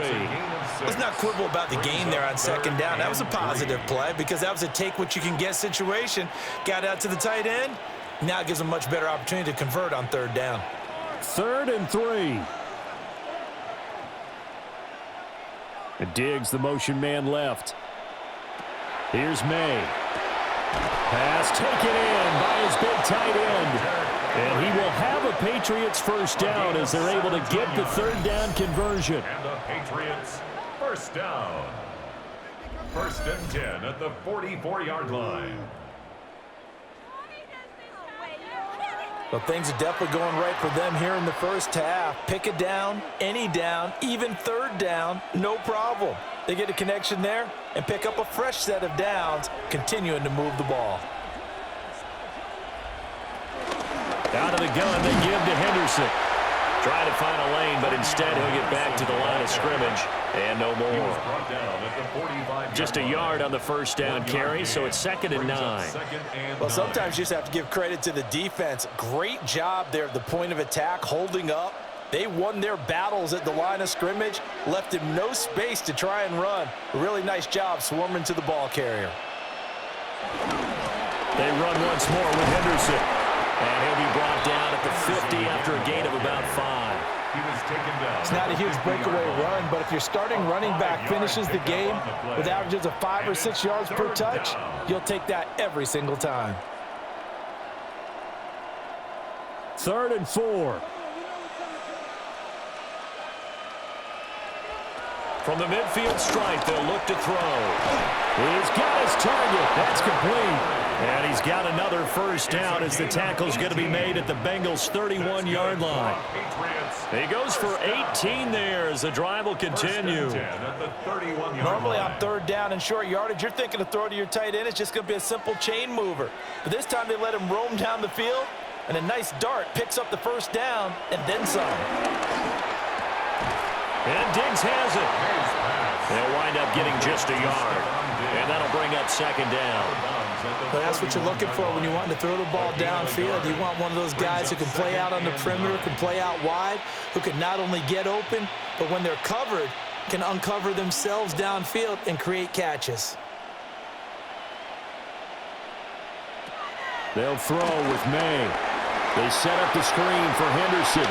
Let's not quibble about the gain there on 2nd down. That was a positive play because that was a take-what-you-can-get situation. Got out to the tight end. Now it gives them a much better opportunity to convert on 3rd down. 3rd and 3. And Diggs, the motion man left. Here's May. Pass taken in by his big tight end. And he will have a Patriots 1st down as they're able to get the 3rd down conversion. And the Patriots 1st down. 1st and 10 at the 44-yard line. Well, things are definitely going right for them here in the 1st half. Pick a down, any down, even 3rd down, no problem. They get a connection there and pick up a fresh set of downs, continuing to move the ball. Out of the gun, they give to Henderson. Try to find a lane, but instead he'll get back to the line of scrimmage. And no more. Just a yard on the 1st down carry, so it's 2nd and 9. Well, sometimes you just have to give credit to the defense. Great job there at the point of attack, holding up. They won their battles at the line of scrimmage, left him no space to try and run. A really nice job swarming to the ball carrier. They run once more with Henderson. And he'll be brought down at the 50 after a gain of about 5. It's not a huge breakaway run, but if your starting running back finishes the game with averages of 5 or 6 yards per touch, you'll take that every single time. 3rd and 4. From the midfield stripe, they'll look to throw. He's got his target. That's complete. And he's got another 1st down as the tackle's going to be made at the Bengals' 31-yard line. He goes for 18 there as the drive will continue. Normally on 3rd down and short yardage, you're thinking to throw to your tight end. It's just going to be a simple chain mover. But this time they let him roam down the field, and a nice dart picks up the 1st down and then some. And Diggs has it. They'll wind up getting just a yard. And that'll bring up 2nd down. But that's what you're looking for when you want to throw the ball downfield. You want one of those guys who can play out on the perimeter, can play out wide, who can not only get open, but when they're covered, can uncover themselves downfield and create catches. They'll throw with May. They set up the screen for Henderson.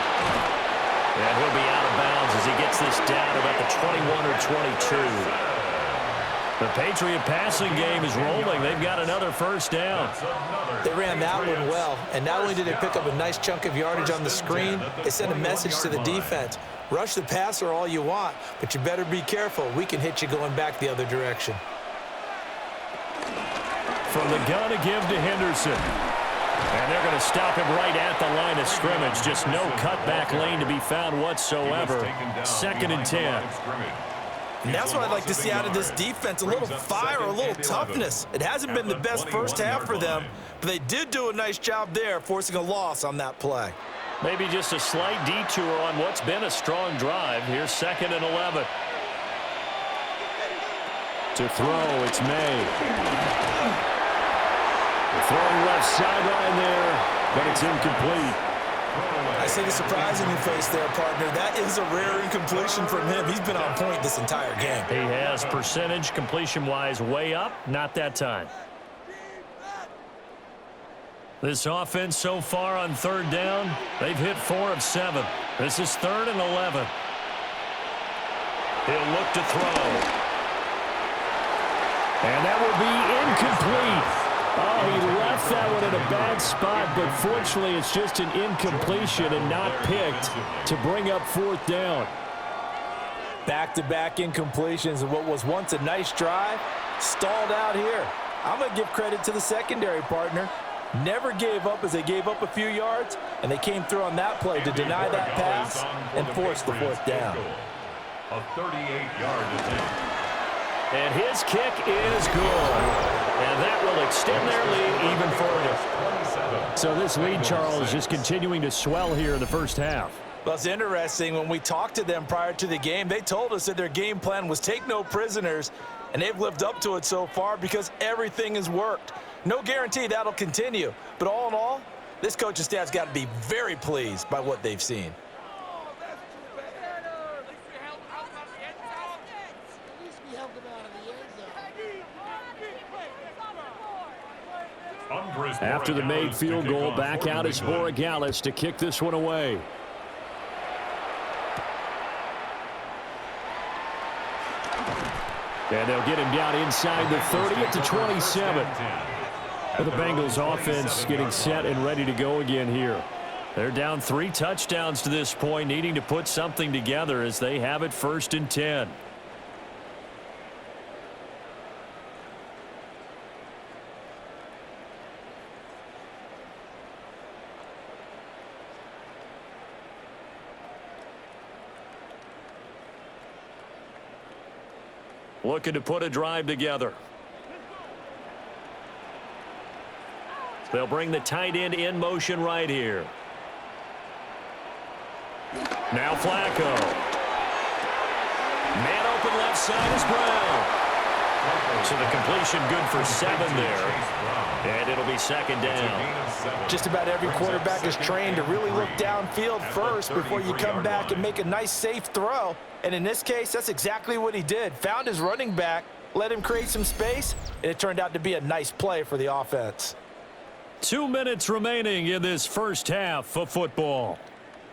And he'll be out of bounds as he gets this down about the 21 or 22. The Patriot passing game is rolling. They've got another 1st down. They ran that one well, and not only did they pick up a nice chunk of yardage on the screen, they sent a message to the defense. Rush the passer all you want, but you better be careful. We can hit you going back the other direction. From the gun to give to Henderson. And they're going to stop him right at the line of scrimmage. Just no cutback lane to be found whatsoever. 2nd and 10. And that's what I'd like to see out of this defense, a little fire, a little toughness. It hasn't been the best 1st half for them, but they did do a nice job there, forcing a loss on that play. Maybe just a slight detour on what's been a strong drive. Here's 2nd and 11. To throw, it's May. Throwing left sideline there, but it's incomplete. I see the surprise in your face there, partner. That is a rare incompletion from him. He's been on point this entire game. He has percentage completion-wise way up, not that time. This offense so far on 3rd down, they've hit 4 of 7. This is 3rd and 11. He'll look to throw. And that will be incomplete. Oh, he left that one in a bad spot, but fortunately it's just an incompletion and not picked to bring up 4th down. Back-to-back incompletions of what was once a nice drive, stalled out here. I'm going to give credit to the secondary, partner. Never gave up as they gave up a few yards, and they came through on that play to deny that pass and force the 4th down. A 38-yard attempt. And his kick is good. And that will extend their lead even further. So this lead, Charles, is continuing to swell here in the first half. Well, it's interesting. When we talked to them prior to the game, they told us that their game plan was take no prisoners, and they've lived up to it so far because everything has worked. No guarantee that'll continue. But all in all, this coaching staff's got to be very pleased by what they've seen. After the made field goal, back out is Borregales to kick this one away. And they'll get him down inside the 30 at the 27. But the Bengals offense getting set and ready to go again here. They're down 3 touchdowns to this point, needing to put something together as they have it 1st and 10. Looking to put a drive together. They'll bring the tight end in motion right here. Now Flacco. Man open left side is Brown. So the completion good for 7 there. And it'll be 2nd down. Just about every quarterback is trained to really look downfield first before you come back and make a nice safe throw. And in this case, that's exactly what he did. Found his running back, let him create some space, and it turned out to be a nice play for the offense. 2 minutes remaining in this first half of football.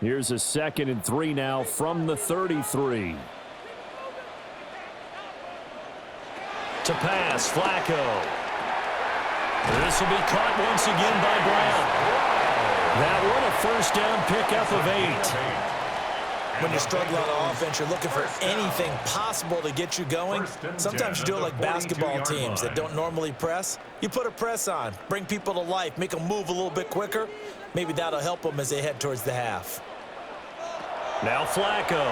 Here's a 2nd and 3 now from the 33. To pass, Flacco. This will be caught once again by Brown. That one a 1st down pickup of 8. When you're struggling on offense, you're looking for anything possible to get you going. Sometimes you do it like basketball teams that don't normally press. You put a press on, bring people to life, make them move a little bit quicker. Maybe that'll help them as they head towards the half. Now Flacco.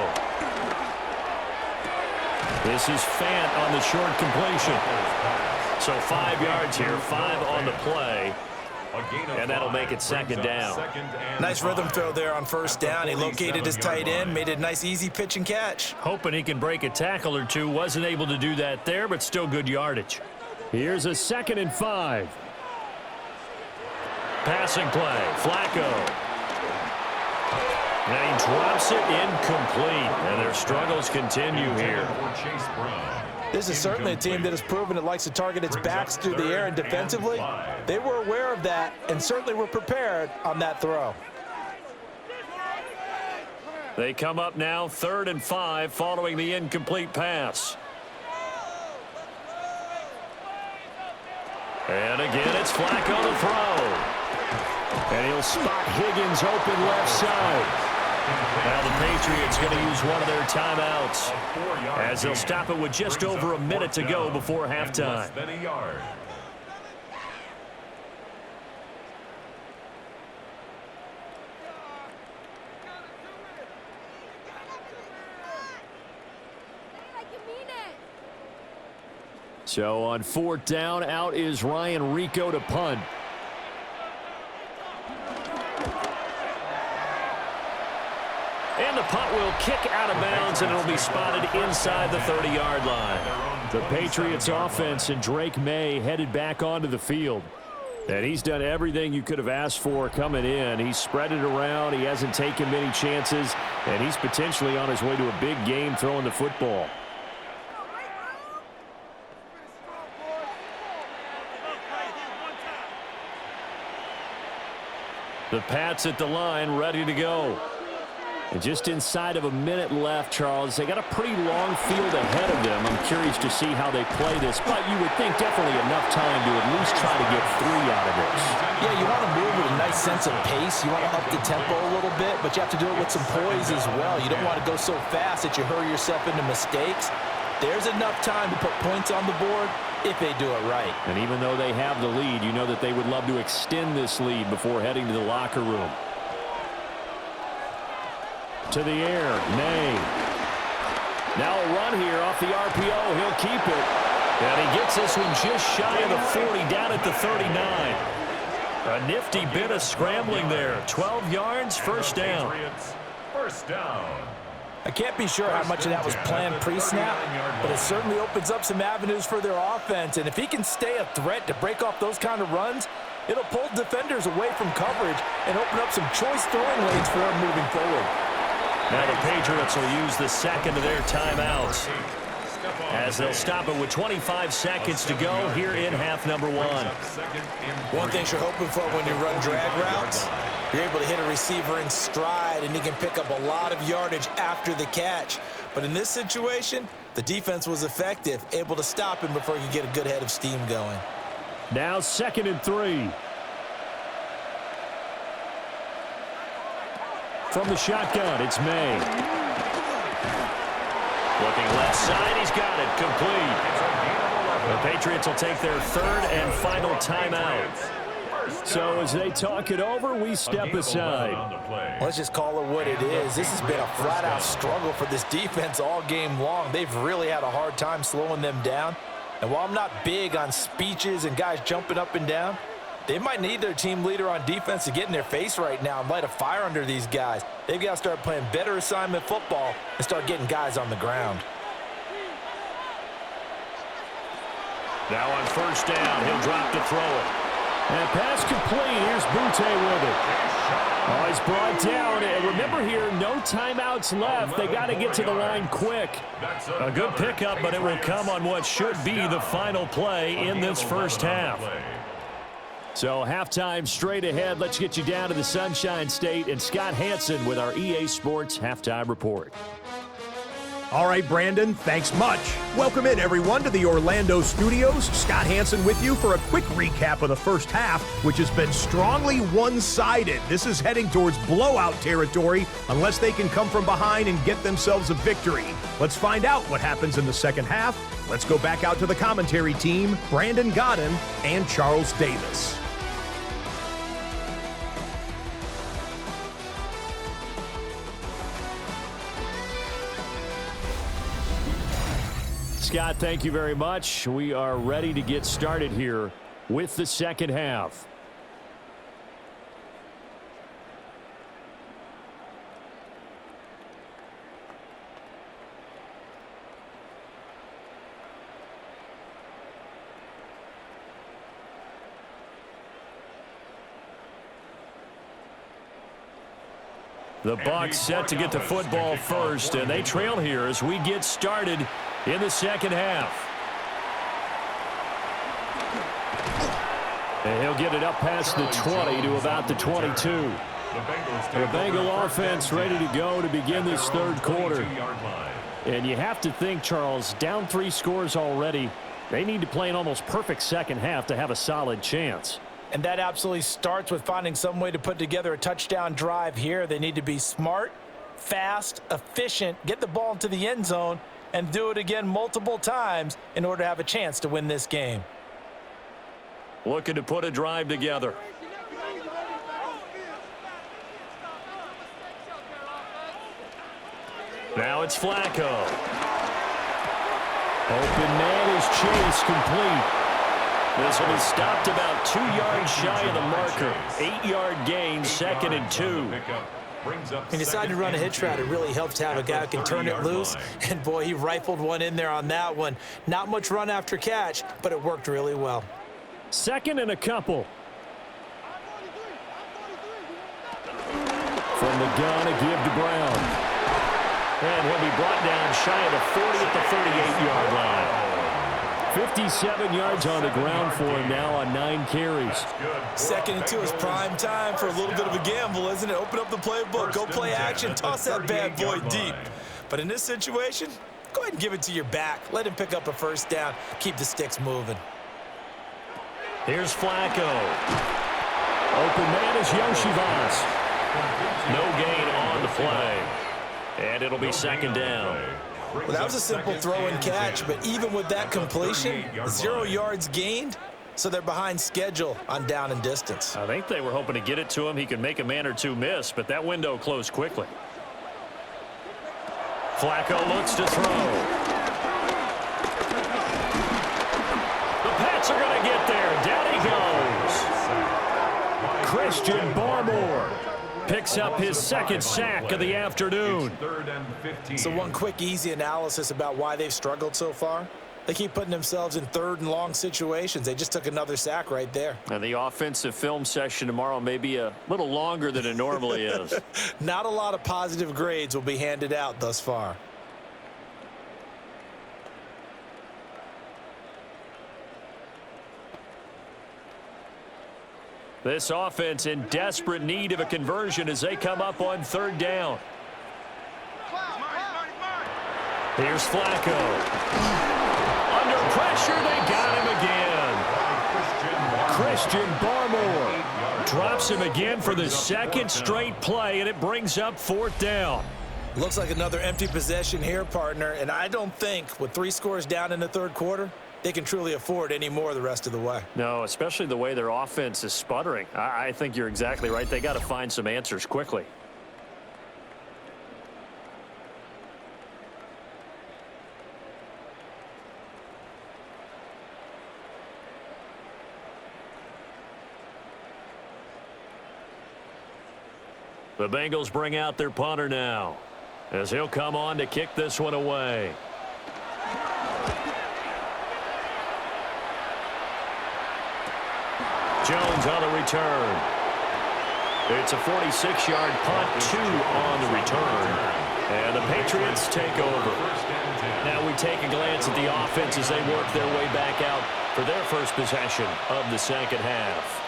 This is Fant on the short completion. So 5 yards here, 5 on the play. And that'll make it 2nd down. Nice rhythm throw there on 1st down. He located his tight end, made it a nice easy pitch and catch. Hoping he can break a tackle or two. Wasn't able to do that there, but still good yardage. Here's a 2nd and 5. Passing play, Flacco. And he drops it incomplete. And their struggles continue here. This is certainly a team that has proven it likes to target its backs through the air, and defensively, they were aware of that and certainly were prepared on that throw. They come up now 3rd and 5 following the incomplete pass. And again, it's Flacco to throw. And he'll spot Higgins open left side. Now the Patriots going to use one of their timeouts as they'll stop it with just over a minute to go before halftime. So on 4th down, out is Ryan Rico to punt. punt will kick out of bounds, and it'll be spotted inside the 30-yard line. The Patriots offense and Drake May headed back onto the field. And he's done everything you could have asked for coming in. He's spread it around. He hasn't taken many chances, and he's potentially on his way to a big game throwing the football. The Pats at the line, ready to go. And just inside of a minute left, Charles, they got a pretty long field ahead of them. I'm curious to see how they play this, but you would think definitely enough time to at least try to get 3 out of this. Yeah, you want to move with a nice sense of pace. You want to up the tempo a little bit, but you have to do it with some poise as well. You don't want to go so fast that you hurry yourself into mistakes. There's enough time to put points on the board if they do it right. And even though they have the lead, you know that they would love to extend this lead before heading to the locker room. To the air, May. Now a run here off the RPO. He'll keep it. And he gets this one just shy of the 40, down at the 39. A nifty bit of scrambling there. 12 yards, first down. First down. I can't be sure how much of that was planned pre-snap, but it certainly opens up some avenues for their offense. And if he can stay a threat to break off those kind of runs, it'll pull defenders away from coverage and open up some choice throwing lanes for him moving forward. Now the Patriots will use the second of their timeouts as they'll stop it with 25 seconds to go here in half number 1. One thing you're hoping for when you run drag routes, you're able to hit a receiver in stride, and he can pick up a lot of yardage after the catch. But in this situation, the defense was effective, able to stop him before he could get a good head of steam going. Now 2nd and 3. From the shotgun, it's May. Looking left side, he's got it, complete. The Patriots will take their 3rd and final timeout. So as they talk it over, we step aside. Let's just call it what it is. This has been a flat-out struggle for this defense all game long. They've really had a hard time slowing them down. And while I'm not big on speeches and guys jumping up and down, they might need their team leader on defense to get in their face right now and light a fire under these guys. They've got to start playing better assignment football and start getting guys on the ground. Now on first down, he'll drop to throw it. And pass complete. Here's Butte with it. Oh, he's brought down. And remember here, no timeouts left. They got to get to the line quick. A good pickup, but it will come on what should be the final play in this first half. So halftime straight ahead. Let's get you down to the Sunshine State and Scott Hansen with our EA Sports Halftime Report. All right, Brandon, thanks much. Welcome in, everyone, to the Orlando studios. Scott Hansen with you for a quick recap of the first half, which has been strongly one-sided. This is heading towards blowout territory unless they can come from behind and get themselves a victory. Let's find out what happens in the second half. Let's go back out to the commentary team, Brandon Godden and Charles Davis. Scott, thank you very much. We are ready to get started here with the second half. The Bucs set to get the football first, and they trail here as we get started in the second half. And he'll get it up past the 20 to about the 22. The Bengal offense ready to go to begin this third quarter. And you have to think, Charles, down 3 scores already. They need to play an almost perfect second half to have a solid chance. And that absolutely starts with finding some way to put together a touchdown drive here. They need to be smart, fast, efficient, get the ball into the end zone, and do it again multiple times in order to have a chance to win this game. Looking to put a drive together. Now it's Flacco. Open man is Chase, complete. This will be stopped about 2 yards shy of the marker. 8-yard gain, 2nd and 2. He decided to run a hitch route. It really helps to have a guy who can turn it loose. And, boy, he rifled one in there on that one. Not much run after catch, but it worked really well. Second and a couple. From the gun, a give to Brown. And he'll be brought down shy of the 40 at the 38-yard line. 57 yards on the ground for him now on 9 carries. Second and 2 is prime time for a little bit of a gamble, isn't it? Open up the playbook, go play action, toss that bad boy deep. But in this situation, go ahead and give it to your back. Let him pick up a first down. Keep the sticks moving. Here's Flacco. Open man is Yoshivas. No gain on the play. And it'll be second down. Well, that was a simple throw and catch, but even with that completion, 0 yards gained, so they're behind schedule on down and distance. I think they were hoping to get it to him. He could make a man or two miss, but that window closed quickly. Flacco looks to throw. The Pats are going to get there. Down he goes. Christian Barmore picks up his second sack of the afternoon. So one quick, easy analysis about why they've struggled so far. They keep putting themselves in third and long situations. They just took another sack right there. And the offensive film session tomorrow may be a little longer than it normally is. Not a lot of positive grades will be handed out thus far. This offense in desperate need of a conversion as they come up on third down. Here's Flacco. Under pressure, they got him again. Christian Barmore drops him again for the second straight play, and it brings up fourth down. Looks like another empty possession here, partner, and I don't think with 3 scores down in the third quarter, they can truly afford any more the rest of the way. No, especially the way their offense is sputtering. I think you're exactly right. They got to find some answers quickly. The Bengals bring out their punter now as he'll come on to kick this one away. Jones on the return. It's a 46-yard punt, 2 on the return. And the Patriots take over. Now we take a glance at the offense as they work their way back out for their first possession of the second half.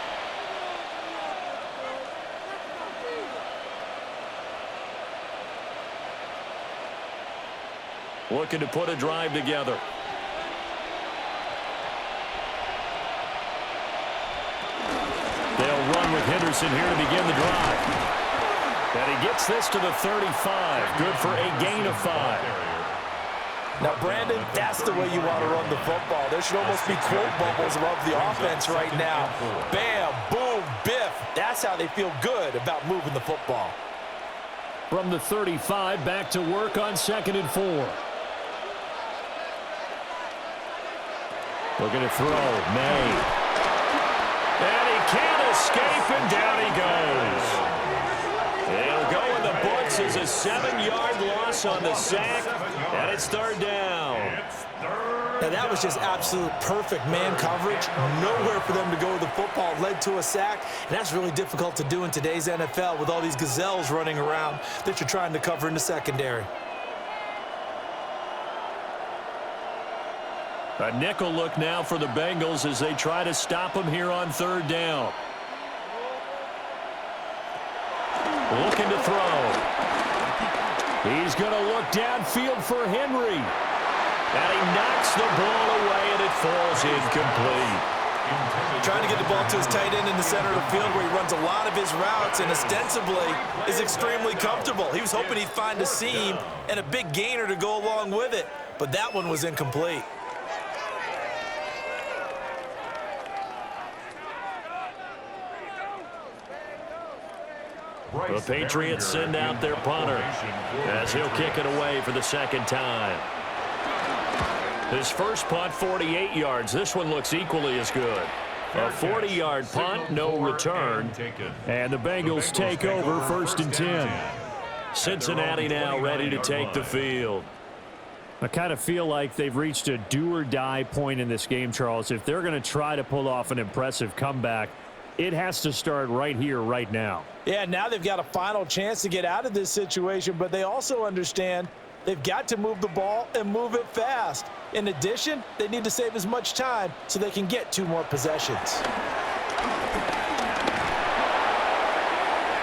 Looking to put a drive together. They'll run with Henderson here to begin the drive. And he gets this to the 35. Good for a gain of 5. Now, Brandon, that's the way you want to run the football. There should almost be quote bubbles above the offense right now. Bam, boom, biff. That's how they feel good about moving the football. From the 35, back to work on 2nd and 4. Looking to throw. May. And he can't escape, and down he goes. He'll go in the books as a 7-yard loss on the sack, and it's third down. Now, that was just absolute perfect man coverage. Nowhere for them to go with the football. Led to a sack, and that's really difficult to do in today's NFL with all these gazelles running around that you're trying to cover in the secondary. A nickel look now for the Bengals as they try to stop him here on third down. Looking to throw. He's going to look downfield for Henry. And he knocks the ball away, and it falls incomplete. Trying to get the ball to his tight end in the center of the field where he runs a lot of his routes and ostensibly is extremely comfortable. He was hoping he'd find a seam and a big gainer to go along with it, but that one was incomplete. The Patriots send out their punter as he'll kick it away for the second time. His first punt, 48 yards. This one looks equally as good. A 40-yard punt, no return. And the Bengals take over 1st and 10. Cincinnati now ready to take the field. I kind of feel like they've reached a do-or-die point in this game, Charles. If they're going to try to pull off an impressive comeback, it has to start right here, right now. Yeah, now they've got a final chance to get out of this situation, but they also understand they've got to move the ball and move it fast. In addition, they need to save as much time so they can get 2 more possessions.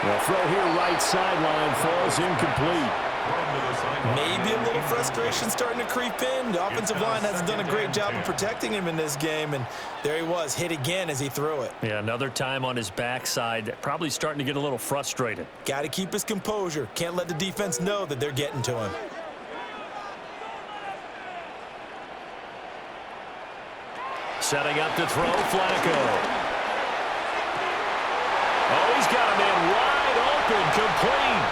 The throw here, right sideline, falls incomplete. Maybe a little frustration starting to creep in. The offensive line hasn't done a great job of protecting him in this game, and there he was, hit again as he threw it. Yeah, another time on his backside, probably starting to get a little frustrated. Got to keep his composure. Can't let the defense know that they're getting to him. Setting up to throw, Flacco. Oh, he's got him in wide open, complete.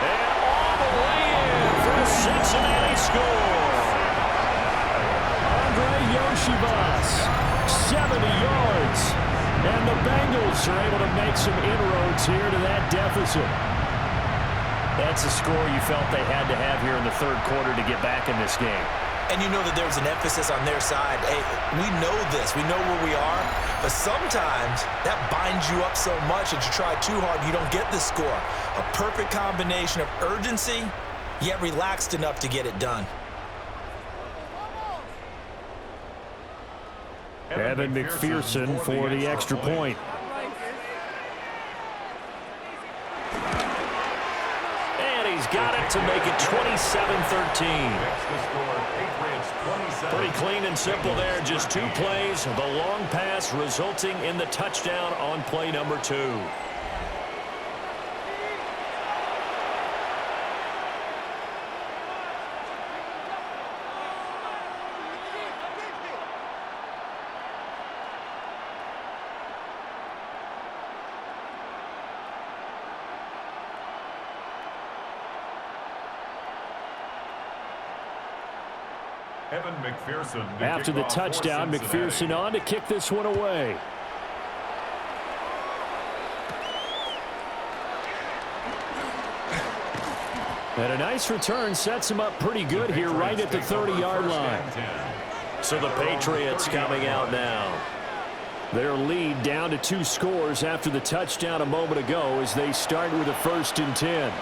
And all the way in for a Cincinnati score. Andre Yoshivas, 70 yards. And the Bengals are able to make some inroads here to that deficit. That's a score you felt they had to have here in the 3rd quarter to get back in this game. And you know that there's an emphasis on their side. Hey, we know this. We know where we are. But sometimes that binds you up so much that you try too hard, you don't get the score. A perfect combination of urgency, yet relaxed enough to get it done. Evan McPherson for the extra point. And he's got it to make it 27-13. Pretty clean and simple there. Just 2 plays. The long pass resulting in the touchdown on play number 2. After the touchdown, McPherson on to kick this one away. And a nice return sets him up pretty good here right at the 30-yard line. So the Patriots coming out now. Their lead down to 2 scores after the touchdown a moment ago as they start with a 1st and 10.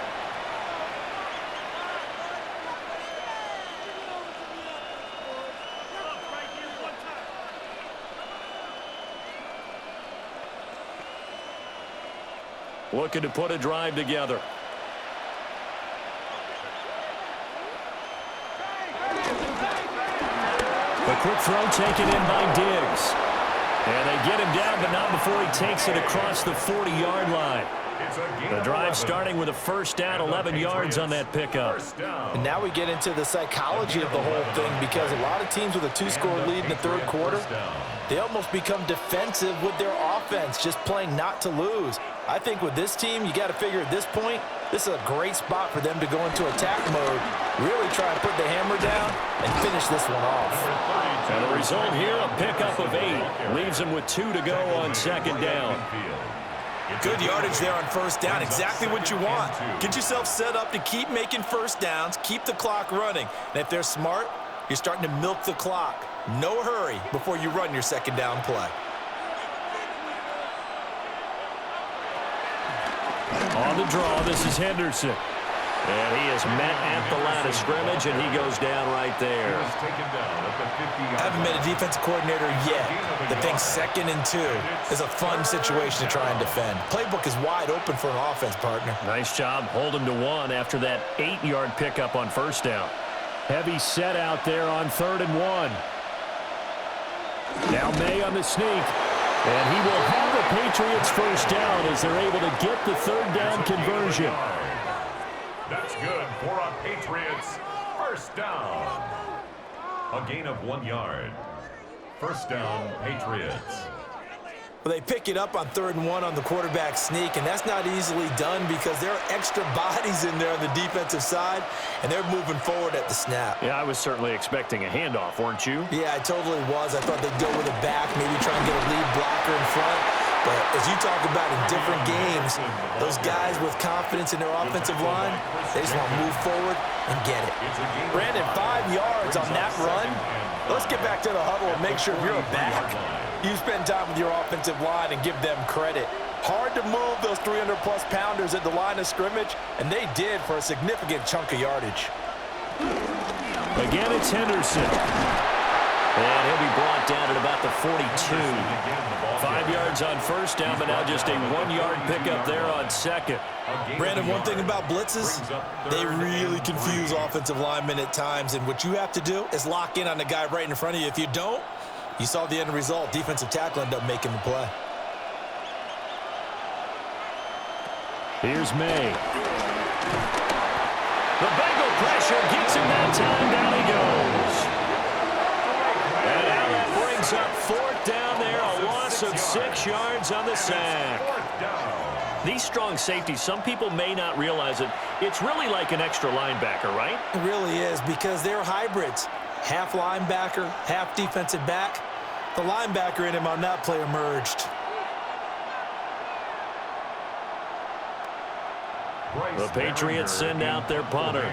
Looking to put a drive together. A quick throw taken in by Diggs. And they get him down, but not before he takes it across the 40-yard line. The drive starting with a 1st down, 11 yards on that pickup. And now we get into the psychology of the whole thing, because a lot of teams with a 2-score lead in the 3rd quarter, they almost become defensive with their offense, just playing not to lose. I think with this team, you got to figure at this point, this is a great spot for them to go into attack mode, really try and put the hammer down and finish this one off. And the result here, a pickup of 8. Leaves them with 2 to go on 2nd down. Good yardage there on 1st down. Exactly what you want. Get yourself set up to keep making 1st downs, keep the clock running. And if they're smart, you're starting to milk the clock. No hurry before you run your 2nd down play. On the draw, this is Henderson. And he is met at the line of scrimmage, and he goes down right there. Haven't been a defensive coordinator yet. The thing 2nd and 2 is a fun situation to try and defend. Playbook is wide open for an offense, partner. Nice job holding to 1 after that 8-yard pickup on 1st down. Heavy set out there on 3rd and 1. Now May on the sneak. And he will have the Patriots 1st down as they're able to get the 3rd down conversion. That's good for a Patriots 1st down. A gain of 1 yard. 1st down, Patriots. Well, they pick it up on 3rd and 1 on the quarterback sneak, and that's not easily done because there are extra bodies in there on the defensive side, and they're moving forward at the snap. Yeah, I was certainly expecting a handoff, weren't you? Yeah, I totally was. I thought they'd go with a back, maybe try and get a lead blocker in front. But as you talk about in different games, those guys with confidence in their offensive line, they just want to move forward and get it. Brandon, 5 yards on that run. Let's get back to the huddle and make sure if you're a back, you spend time with your offensive line and give them credit. Hard to move those 300-plus pounders at the line of scrimmage, and they did for a significant chunk of yardage. Again, it's Henderson. And he'll be brought down at about the 42. 5 yards on 1st down, but now just a 1-yard pickup there on 2nd. Brandon, one thing about blitzes, they really confuse offensive linemen at times, and what you have to do is lock in on the guy right in front of you. If you don't, you saw the end result. Defensive tackle ended up making the play. Here's May. The Bengal pressure gets him that time. Down he goes. And now that brings up 4th down there. A loss of 6 yards on the sack. These strong safeties, some people may not realize it. It's really like an extra linebacker, right? It really is, because they're hybrids. Half linebacker, half defensive back. The linebacker in him on that play emerged. The Patriots send out their punter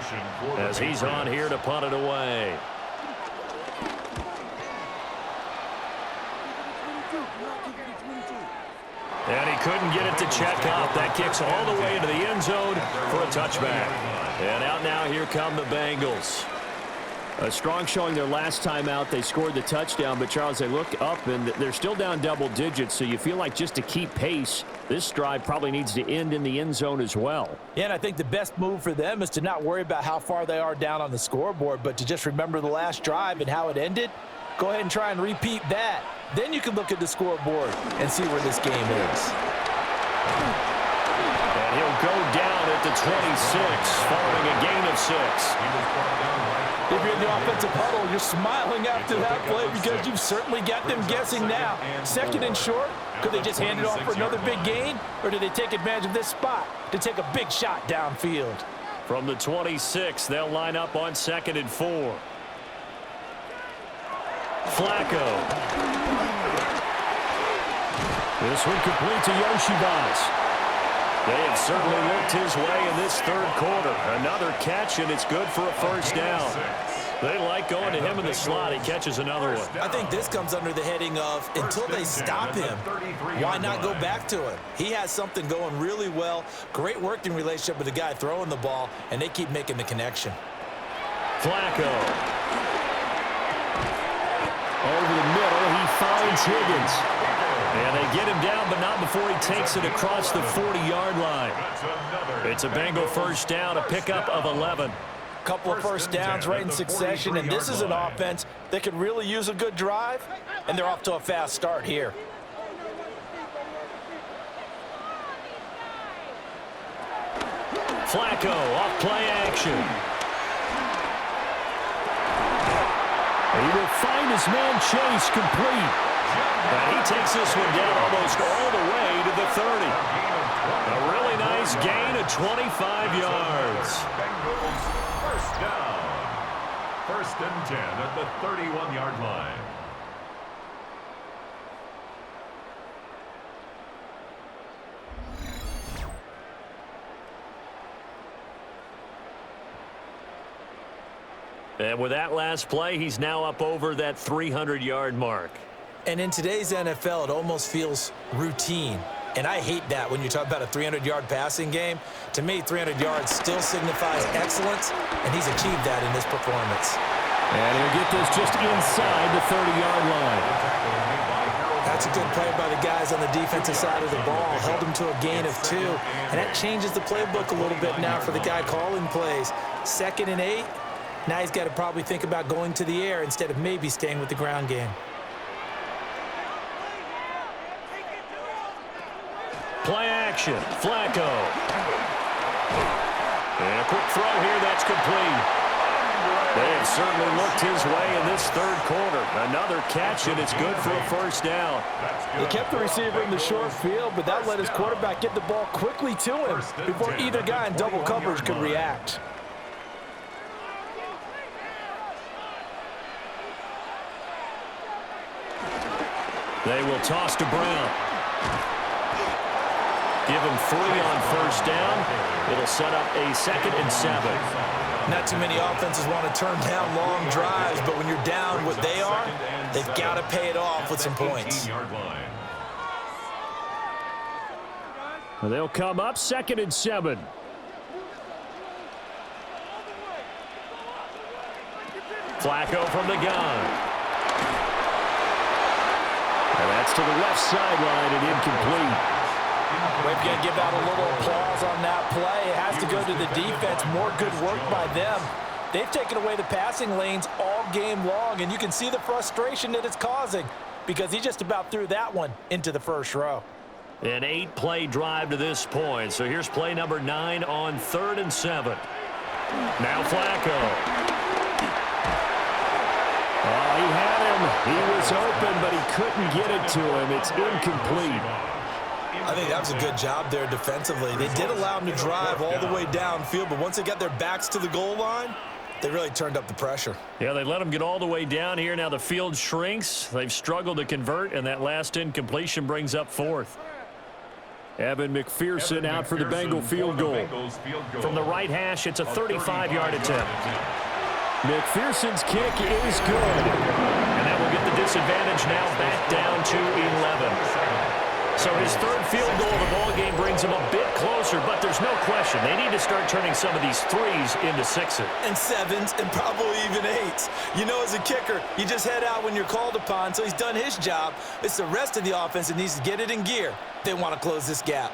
as he's on here to punt it away. And he couldn't get it to check out. That kicks all the way into the end zone for a touchback. And out now, here come the Bengals. A strong showing their last time out. They scored the touchdown, but Charles, they look up and they're still down double digits, so you feel like just to keep pace, this drive probably needs to end in the end zone as well. Yeah, and I think the best move for them is to not worry about how far they are down on the scoreboard, but to just remember the last drive and how it ended. Go ahead and try and repeat that. Then you can look at the scoreboard and see where this game is. And he'll go down at the 26, following a gain of 6. If you're in the offensive huddle, you're smiling after that play because you've certainly got them guessing now. 2nd and short, could they just hand it off for another big gain? Or do they take advantage of this spot to take a big shot downfield? From the 26, they'll line up on 2nd and 4. Flacco. This one complete to Yoshibas. They have certainly looked his way in this 3rd quarter. Another catch, and it's good for a 1st down. They like going to him in the slot. He catches another one. I think this comes under the heading of until they stop him, why not go back to him? He has something going really well. Great working relationship with the guy throwing the ball, and they keep making the connection. Flacco. Over the middle, he finds Higgins. And they get him down, but not before he takes it across the 40-yard line. It's a Bengal 1st down, a pickup of 11. Couple of 1st downs right in succession, and this is an offense that could really use a good drive, and they're off to a fast start here. Flacco off play action. He will find his man Chase complete. And he takes this one down almost all the way to the 30. A really nice gain of 25 yards. Bengals 1st down. 1st and 10 at the 31-yard line. And with that last play, he's now up over that 300-yard mark. And in today's NFL, it almost feels routine. And I hate that when you talk about a 300-yard passing game. To me, 300 yards still signifies excellence, and he's achieved that in this performance. And he'll get this just inside the 30-yard line. That's a good play by the guys on the defensive side of the ball. Held him to a gain of 2. And that changes the playbook a little bit now for the guy calling plays. 2nd and 8. Now he's got to probably think about going to the air instead of maybe staying with the ground game. Play action. Flacco. And a quick throw here. That's complete. They have It certainly looked his way in this third quarter. Another catch, and it's good for a first down. He kept the receiver in the short field, but that let his quarterback get the ball quickly to him before either guy in double coverage could react. They will toss to Brown. Give him 3 on first down. It'll set up a 2nd and 7. Not too many offenses want to turn down long drives, but when you're down what they are, they've got to pay it off with some points. They'll come up 2nd and 7. Flacco from the gun. And that's to the left sideline and incomplete. We're going to give out a little applause on that play. It has to go to the defense. More good work by them. They've taken away the passing lanes all game long, and you can see the frustration that it's causing because he just about threw that one into the first row. An 8-play drive to this point. So here's play number 9 on 3rd and 7. Now Flacco. Oh, he had him. He was open, but he couldn't get it to him. It's incomplete. I think that was a good job there defensively. They did allow him to drive all the way downfield, but once they got their backs to the goal line, they really turned up the pressure. Yeah, they let him get all the way down here. Now the field shrinks. They've struggled to convert, and that last incompletion brings up 4th. Evan McPherson out for the Bengal field goal. From the right hash, it's a 35-yard attempt. McPherson's kick is good. And that will get the disadvantage now back down to 11. So his 3rd field goal of the ball game brings him a bit closer, but there's no question. They need to start turning some of these 3s into 6s. And 7s and probably even 8s. You know, as a kicker, you just head out when you're called upon, so he's done his job. It's the rest of the offense that needs to get it in gear. They want to close this gap.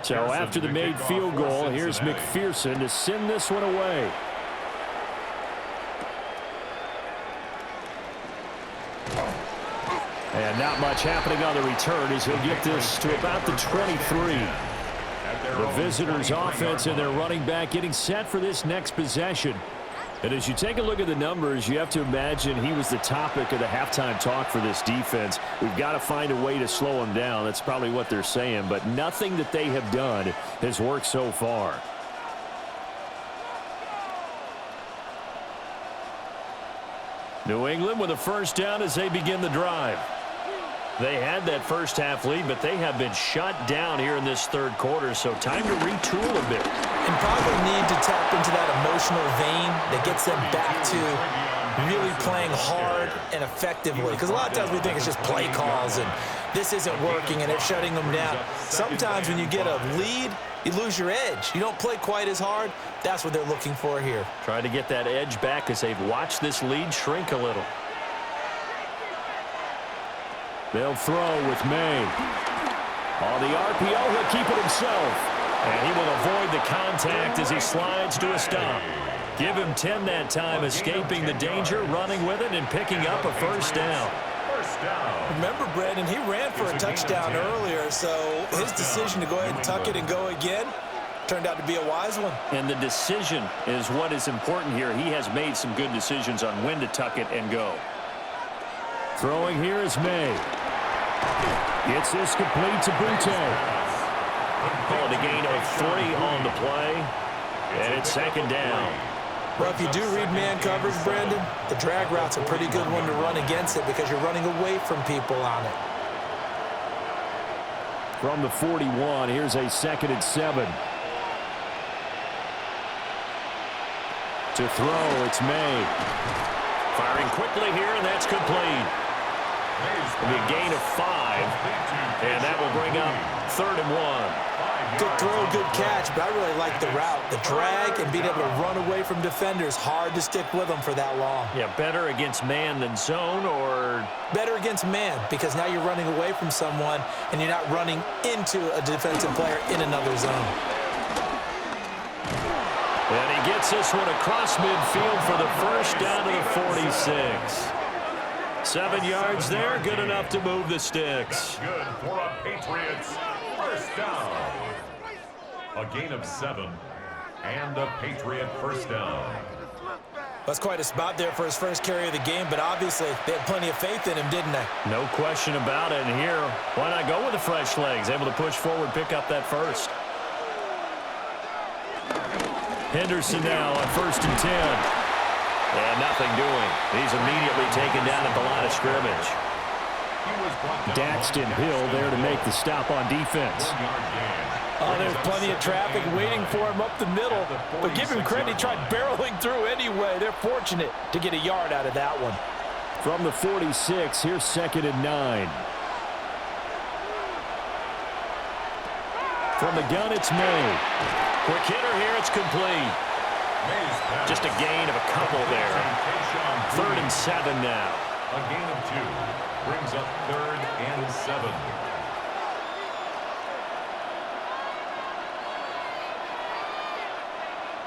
So after the made field goal, here's McPherson to send this one away. And not much happening on the return as he'll get this to about the 23. The visitors' offense and their running back getting set for this next possession. And as you take a look at the numbers, you have to imagine he was the topic of the halftime talk for this defense. We've got to find a way to slow him down. That's probably what they're saying, but nothing that they have done has worked so far. New England with a first down as they begin the drive. They had that first half lead, but they have been shut down here in this 3rd quarter, so time to retool a bit. And probably need to tap into that emotional vein that gets them back to really playing hard and effectively. Because a lot of times we think it's just play calls and this isn't working and it's shutting them down. Sometimes when you get a lead, you lose your edge. You don't play quite as hard. That's what they're looking for here. Trying to get that edge back as they've watched this lead shrink a little. They'll throw with May. On the RPO, he'll keep it himself. And he will avoid the contact as he slides to a stop. Give him 10 that time, escaping the danger, running with it, and picking up a first down. Remember, Brandon, he ran for a touchdown earlier, so his decision to go ahead and tuck it and go again turned out to be a wise one. And the decision is what is important here. He has made some good decisions on when to tuck it and go. Throwing here is May. Gets this complete to Butte. Called a gain of 3 on the play. And it's 2nd down. Well, if you do read man coverage, Brandon, the drag route's a pretty good one to run against it because you're running away from people on it. From the 41, here's a 2nd and 7. To throw, it's May. Firing quickly here, and that's complete. It'll be a gain of 5, and that will bring up 3rd and 1. Good throw, good catch, but I really like the route. The drag and being able to run away from defenders. Hard to stick with them for that long. Yeah, better against man than zone, or? Better against man, because now you're running away from someone, and you're not running into a defensive player in another zone. And he gets this one across midfield for the first down to the 46. 7 yards there, good enough to move the sticks. Good for a Patriots first down. A gain of 7 and a Patriot first down. That's quite a spot there for his first carry of the game, but obviously they had plenty of faith in him, didn't they? No question about it. And here, why not go with the fresh legs? Able to push forward, pick up that first. Henderson now on 1st and 10. And nothing doing. He's immediately taken down at the line of scrimmage. Daxton Hill there to make the stop on defense. Oh, there's plenty of traffic waiting for him up the middle. But give him credit, he tried barreling through anyway. They're fortunate to get a yard out of that one. From the 46, here's 2nd and 9. From the gun, it's May. Quick hitter here, it's complete. Just a gain of a couple there. 3rd and 7 now. A gain of 2 brings up 3rd and 7.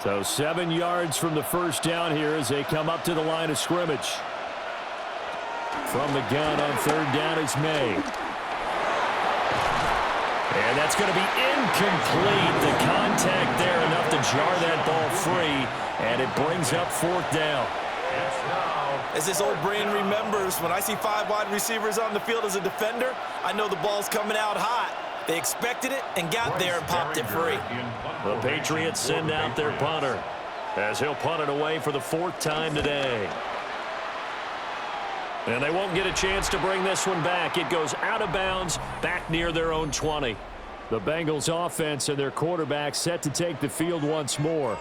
So 7 yards from the first down here as they come up to the line of scrimmage. From the gun on 3rd down is May. And that's going to be incomplete. The contact there enough to jar that ball free, and it brings up 4th down. As this old brain remembers, when I see 5 wide receivers on the field as a defender, I know the ball's coming out hot. They expected it and got there and popped it free. The Patriots send out their punter as he'll punt it away for the 4th time today. And they won't get a chance to bring this one back. It goes out of bounds back near their own 20. The Bengals offense and their quarterback set to take the field once more.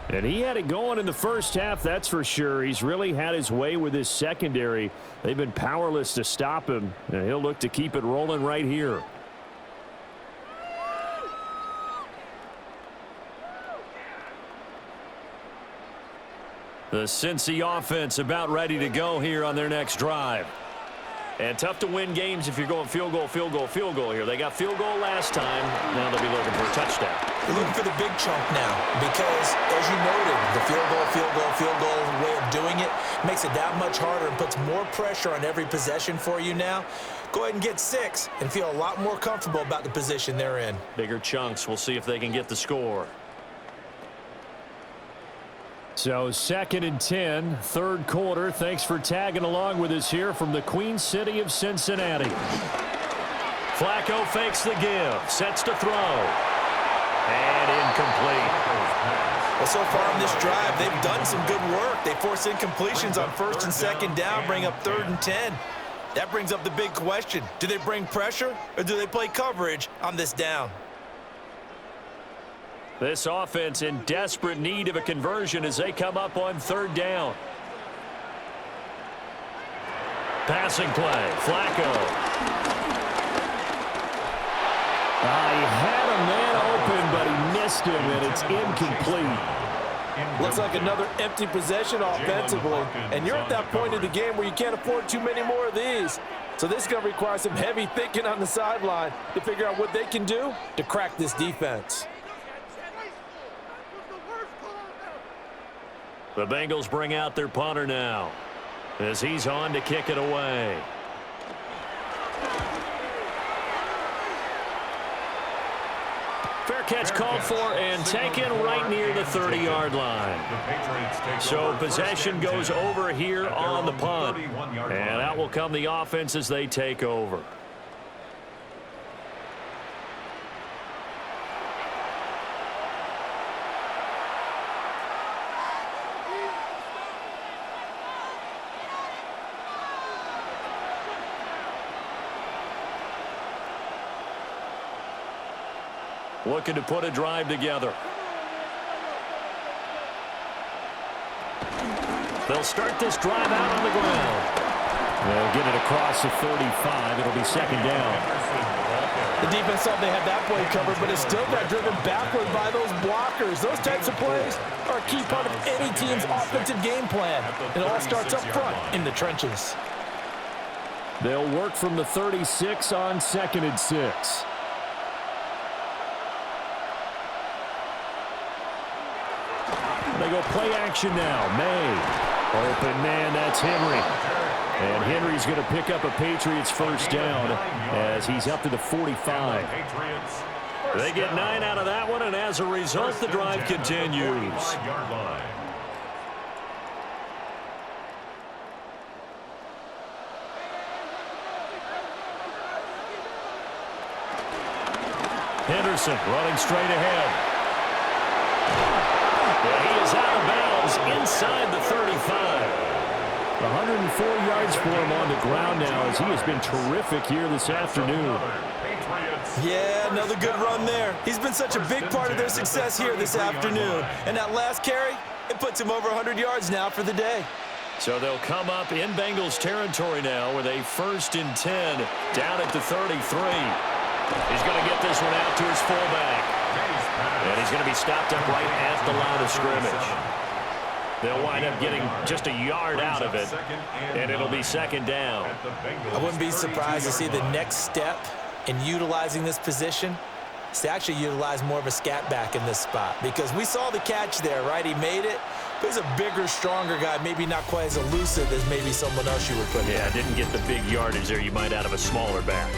And he had it going in the first half, that's for sure. He's really had his way with his secondary. They've been powerless to stop him, and he'll look to keep it rolling right here. The Cincy offense about ready to go here on their next drive. And tough to win games if you're going field goal, field goal, field goal here. They got field goal last time. Now they'll be looking for a touchdown. They're looking for the big chunk now because, as you noted, the field goal way of doing it makes it that much harder and puts more pressure on every possession for you now. Go ahead and get 6 and feel a lot more comfortable about the position they're in. Bigger chunks. We'll see if they can get the score. So 2nd and 10, 3rd quarter. Thanks for tagging along with us here from the Queen City of Cincinnati. Flacco fakes the give, sets to throw, and incomplete. Well, so far in this drive, they've done some good work. They force incompletions on 1st and 2nd down, bring up 3rd and 10. That brings up the big question. Do they bring pressure or do they play coverage on this down? This offense in desperate need of a conversion as they come up on 3rd down. Passing play, Flacco. He had a man open, but he missed him, and it's incomplete. Looks like another empty possession offensively, and you're at that point in the game where you can't afford too many more of these. So this is going to require some heavy thinking on the sideline to figure out what they can do to crack this defense. The Bengals bring out their punter now as he's on to kick it away. Fair catch called for and taken right near the 30-yard line. So possession goes over here on the punt. And out will come the offense as they take over. Looking to put a drive together. They'll start this drive out on the ground. They'll get it across the 35. It'll be 2nd down. The defense thought they had that play covered, but it still got driven backward by those blockers. Those types of plays are a key part of any team's offensive game plan. It all starts up front in the trenches. They'll work from the 36 on 2nd and 6. They go play action now. May. Open man, that's Henry. And Henry's going to pick up a Patriots first down as he's up to the 45. They get 9 out of that one, and as a result, the drive continues. Henderson running straight ahead. And he is out of bounds inside the 35. 104 yards for him on the ground now as he has been terrific here this afternoon. Yeah, another good run there. He's been such a big part of their success here this afternoon. And that last carry, it puts him over 100 yards now for the day. So they'll come up in Bengals territory now with a 1st and 10 down at the 33. He's going to get this one out to his fullback. And he's going to be stopped up right at the line of scrimmage. They'll wind up getting just a yard out of it, and it'll be 2nd down. I wouldn't be surprised to see the next step in utilizing this position is to actually utilize more of a scat back in this spot, because we saw the catch there, right? He made it, but he's a bigger, stronger guy, maybe not quite as elusive as maybe someone else you would put in. Yeah, didn't get the big yardage there you might out of a smaller back.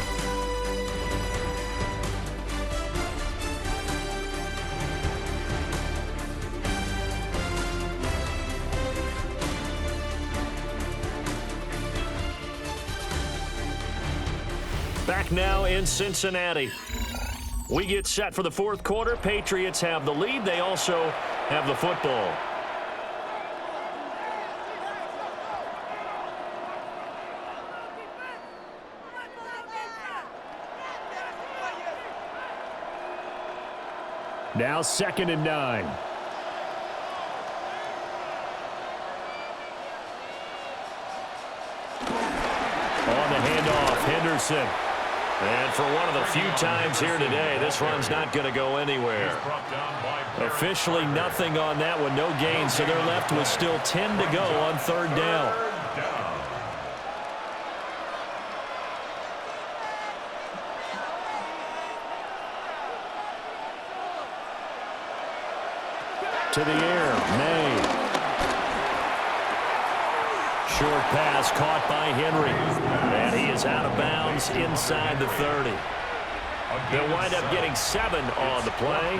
Back now in Cincinnati. We get set for the 4th quarter. Patriots have the lead. They also have the football. Now 2nd and 9. On the handoff, Henderson. And for one of the few times here today, this run's not going to go anywhere. Officially nothing on that one, no gain, so they're left with still 10 to go on 3rd down. To the air, May. Short pass caught by Henry. And he is out of bounds inside the 30. They'll wind up getting 7 on the play.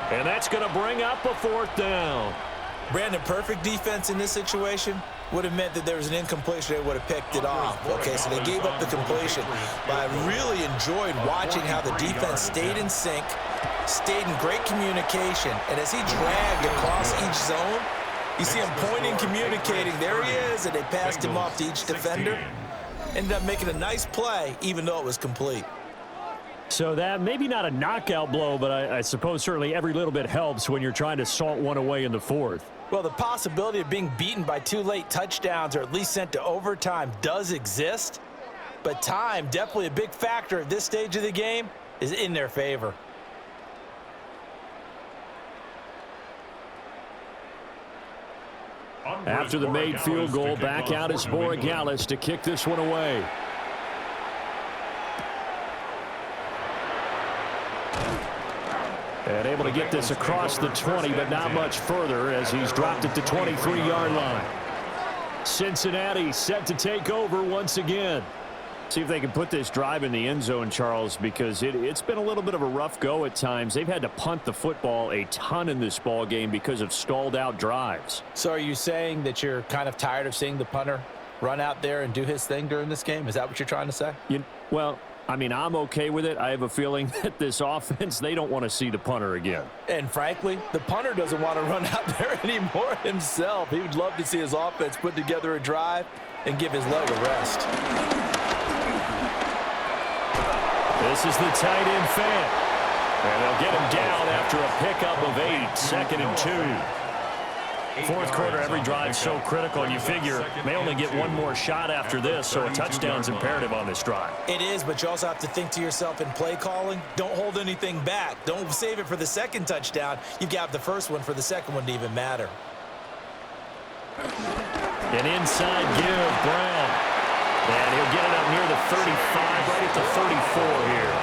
And that's going to bring up a 4th down. Brandon, perfect defense in this situation would have meant that there was an incompletion. They would have picked it off. Okay, so they gave up the completion. But I really enjoyed watching how the defense stayed in sync, stayed in great communication. And as he dragged across each zone, you see him pointing, communicating. There he is, and they passed him off to each defender. Ended up making a nice play, even though it was complete. So that maybe not a knockout blow, but I suppose certainly every little bit helps when you're trying to salt one away in the 4th. Well, the possibility of being beaten by 2 late touchdowns or at least sent to overtime does exist. But time, definitely a big factor at this stage of the game, is in their favor. After the made field goal, back out is Borregales to kick this one away. And able to get this across the 20, but not much further as he's dropped it to 23-yard line. Cincinnati set to take over once again. See if they can put this drive in the end zone, Charles, because it's been a little bit of a rough go at times. They've had to punt the football a ton in this ball game because of stalled out drives. So are you saying that you're kind of tired of seeing the punter run out there and do his thing during this game? Is that what you're trying to say? Well, I mean, I'm okay with it. I have a feeling that this offense, they don't want to see the punter again. And frankly, the punter doesn't want to run out there anymore himself. He would love to see his offense put together a drive and give his leg a rest. This is the tight end fan. And they'll get him down after a pickup of 8, 2nd and 2. 4th quarter, every drive so critical, and you figure may only get one more shot after this, so a touchdown's imperative on this drive. It is, but you also have to think to yourself in play calling, don't hold anything back. Don't save it for the 2nd touchdown. You've got the 1st one for the 2nd one to even matter. An inside give, Brown. And he'll get it up near the 35, right at the 34 here.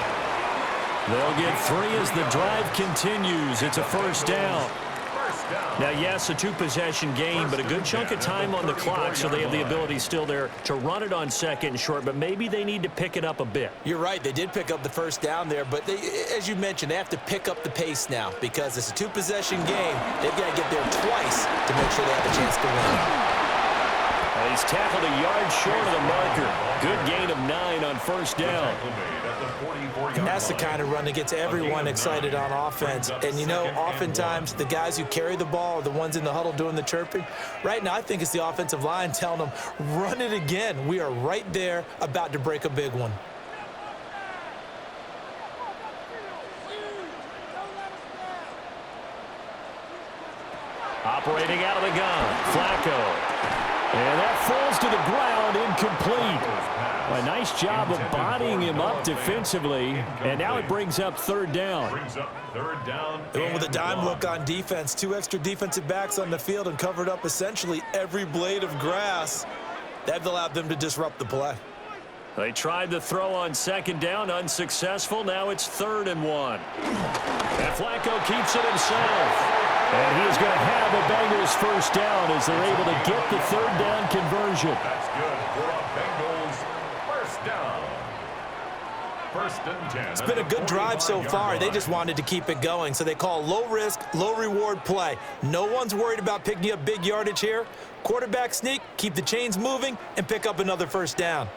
They'll get 3 as the drive continues. It's a 1st down. Now, yes, a two-possession game, but a good chunk of time on the clock, so they have the ability still there to run it on second and short, but maybe they need to pick it up a bit. You're right. They did pick up the first down there, but as you mentioned, they have to pick up the pace now because it's a two-possession game. They've got to get there twice to make sure they have a chance to win. He's tackled a yard short of the marker. Good gain of 9 on first down. And that's the kind of run that gets everyone excited on offense. And, you know, oftentimes the guys who carry the ball are the ones in the huddle doing the chirping. Right now, I think it's the offensive line telling them, run it again. We are right there about to break a big one. Operating out of the gun, Flacco. And that falls to the ground, incomplete. A nice job of bodying him up defensively, and now it brings up third down. They went with a dime look on defense. 2 extra defensive backs on the field and covered up essentially every blade of grass. That allowed them to disrupt the play. They tried the throw on second down, unsuccessful. Now it's 3rd and 1. And Flacco keeps it himself. And he is going to have a Bengals first down as they're able to get the 3rd down conversion. That's good for a Bengals first down. 1st and 10. It's been a good drive so far. They just wanted to keep it going, so they call low-risk, low-reward play. No one's worried about picking up big yardage here. Quarterback sneak, keep the chains moving, and pick up another first down.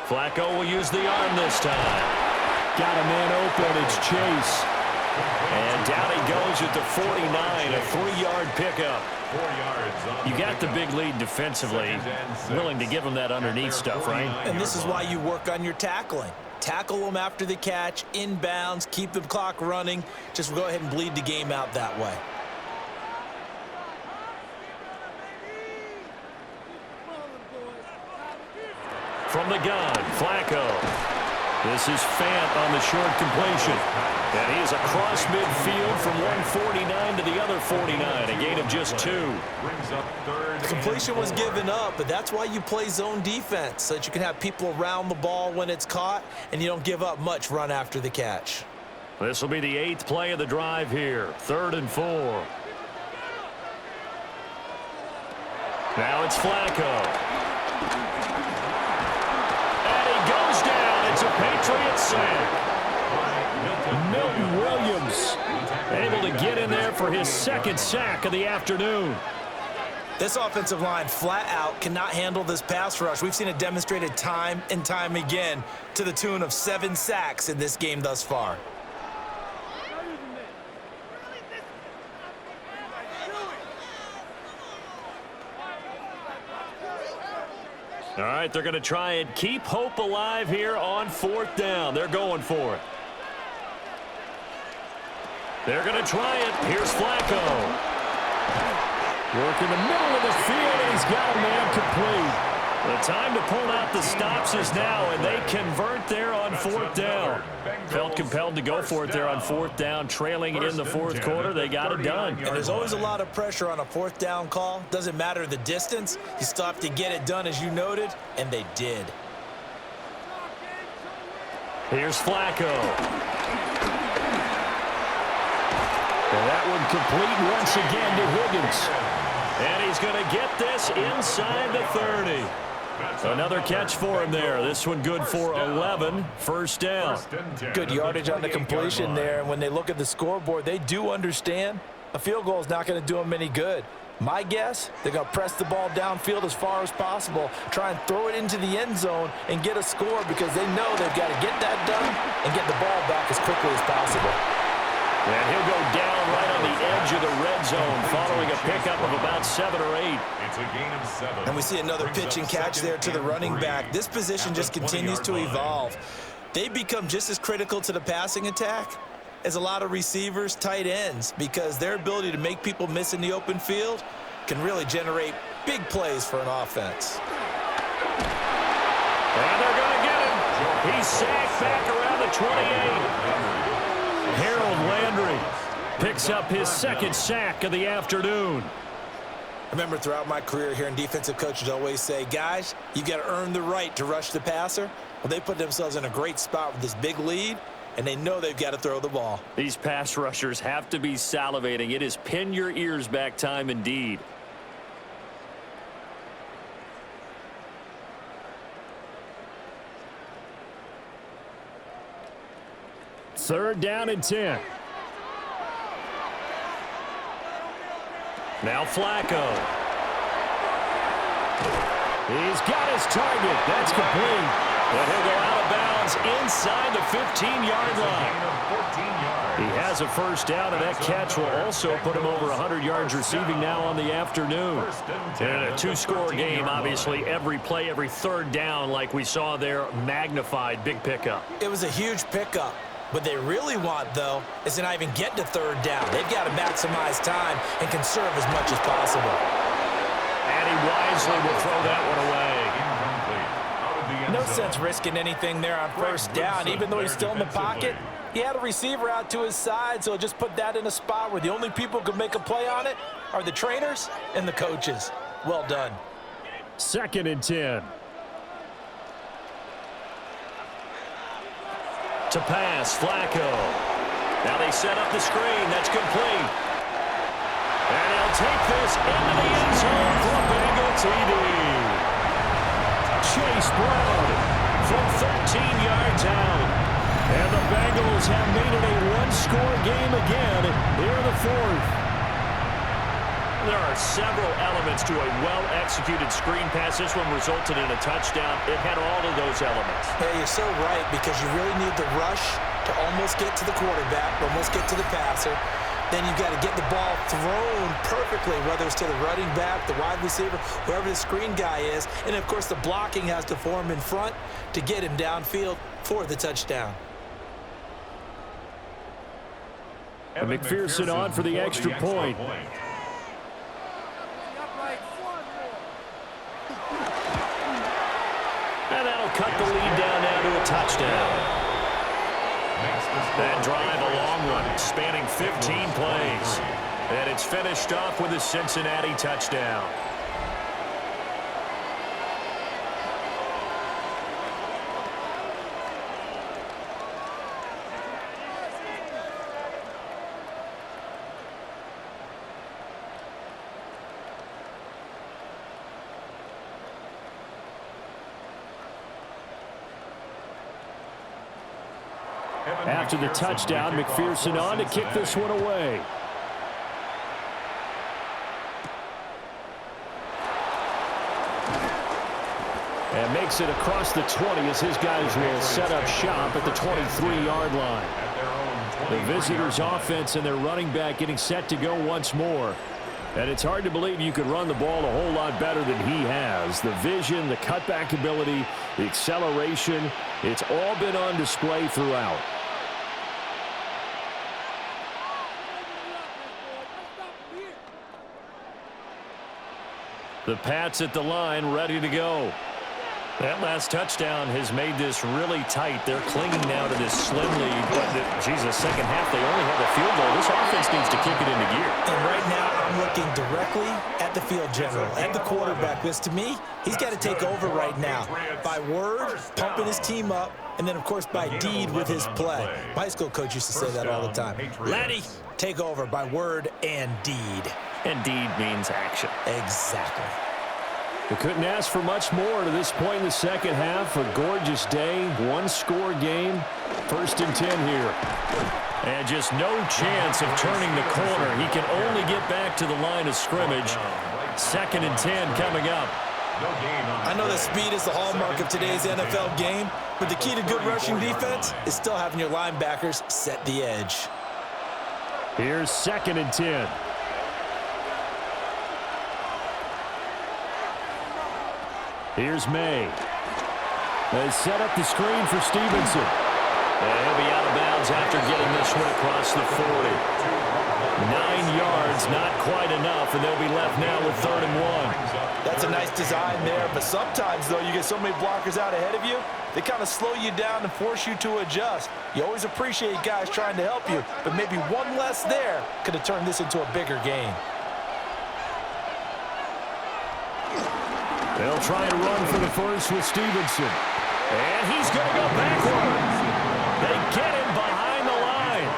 Flacco will use the arm this time. Got a man open. It's Chase. And down he goes at the 49, a 3-yard pickup. 4 yards. You got the big lead defensively. Willing to give him that underneath stuff, right? And this is why you work on your tackling. Tackle them after the catch, inbounds, keep the clock running. Just go ahead and bleed the game out that way. From the gun, Flacco. This is Fant on the short completion. And he is across midfield from 149 to the other 49, a gain of just 2. The completion was given up, but that's why you play zone defense, so that you can have people around the ball when it's caught, and you don't give up much run after the catch. This will be the 8th play of the drive here, 3rd and 4. Now it's Flacco. It's a Patriots sack. Milton Williams able to get in there for his 2nd sack of the afternoon. This offensive line flat out cannot handle this pass rush. We've seen it demonstrated time and time again to the tune of 7 sacks in this game thus far. All right, they're going to try and keep hope alive here on 4th down. They're going for it. They're going to try it. Here's Flacco. Work in the middle of the field, and he's got a man complete. The time to pull out the stops is now, and they convert there on 4th down. Felt compelled to go for it there on 4th down, trailing in the 4th quarter. They got it done. And there's always a lot of pressure on a 4th down call. Doesn't matter the distance. You still have to get it done, as you noted, and they did. Here's Flacco. And that one complete once again to Higgins. And he's going to get this inside the 30. Another catch for him there. This one good for 11. First down. Good yardage on the completion there. And when they look at the scoreboard, they do understand a field goal is not going to do them any good. My guess, they're going to press the ball downfield as far as possible, try and throw it into the end zone and get a score because they know they've got to get that done and get the ball back as quickly as possible. And he'll go down right on the edge of the red zone following a pickup of about 7 or 8. It's a gain of 7. And we see another pitch and catch there to the running back. This position just continues to evolve. They become just as critical to the passing attack as a lot of receivers, tight ends, because their ability to make people miss in the open field can really generate big plays for an offense. And they're going to get him. He's sacked back around the 28. Harold Landry picks up his 2nd sack of the afternoon. I remember throughout my career here in defensive coaches always say, guys, you got to earn the right to rush the passer. Well, they put themselves in a great spot with this big lead, and they know they've got to throw the ball. These pass rushers have to be salivating. It is pin your ears back time indeed. Third down and 10. Now Flacco. He's got his target. That's complete. And he'll go out of bounds inside the 15-yard line. He has a first down, and that catch will also put him over 100 yards receiving now on the afternoon. And a two-score game, obviously, every play, every third down, like we saw there, magnified, big pickup. It was a huge pickup. What they really want, though, is to not even get to third down. They've got to maximize time and conserve as much as possible. And he wisely will throw that one away. No sense risking anything there on first down. Even though he's still in the pocket, he had a receiver out to his side, so just put that in a spot where the only people who can make a play on it are the trainers and the coaches. Well done. Second and 10. To pass, Flacco. Now they set up the screen. That's complete. And he'll take this into the end zone for a Bengal TD. Chase Brown from 13 yards out. And the Bengals have made it a one-score game again here in the fourth. There are several elements to a well-executed screen pass. This one resulted in a touchdown. It had all of those elements. Yeah, you're so right, because you really need the rush to almost get to the quarterback, almost get to the passer. Then you've got to get the ball thrown perfectly, whether it's to the running back, the wide receiver, whoever the screen guy is. And, of course, the blocking has to form in front to get him downfield for the touchdown. And McPherson on for the extra point. And that'll cut the lead down now to a touchdown. That drive, a long one, spanning 15 plays. And it's finished off with a Cincinnati touchdown. After the touchdown, McPherson on to kick this one away. And makes it across the 20 as his guys will set up shop at the 23-yard line. The visitors' offense and their running back getting set to go once more. And it's hard to believe you could run the ball a whole lot better than he has. The vision, the cutback ability, the acceleration, it's all been on display throughout. The Pats at the line, ready to go. That last touchdown has made this really tight. They're clinging now to this slim lead. But, Jesus, second half, they only have a field goal. This offense needs to kick it into gear. And right now, I'm looking directly at the field general, at the quarterback. Because to me, he's got to take over right now. By word, pumping his team up, and then, of course, by deed with his play. My high school coach used to say that all the time. Laddie, take over by word and deed. And deed means action. Exactly. We couldn't ask for much more to this point in the second half. A gorgeous day, one-score game. First and 10 here. And just no chance of turning the corner. He can only get back to the line of scrimmage. Second and 10 coming up. I know that speed is the hallmark of today's NFL game, but the key to good rushing defense is still having your linebackers set the edge. Here's second and 10. Here's May. They set up the screen for Stevenson. And he'll be out of bounds after getting this one across the 40. 9 yards, not quite enough, and they'll be left now with 3rd and 1. That's a nice design there, but sometimes, though, you get so many blockers out ahead of you, they kind of slow you down and force you to adjust. You always appreciate guys trying to help you, but maybe one less there could have turned this into a bigger game. They'll try and run for the first with Stevenson. And he's going to go backwards. They get him behind the line.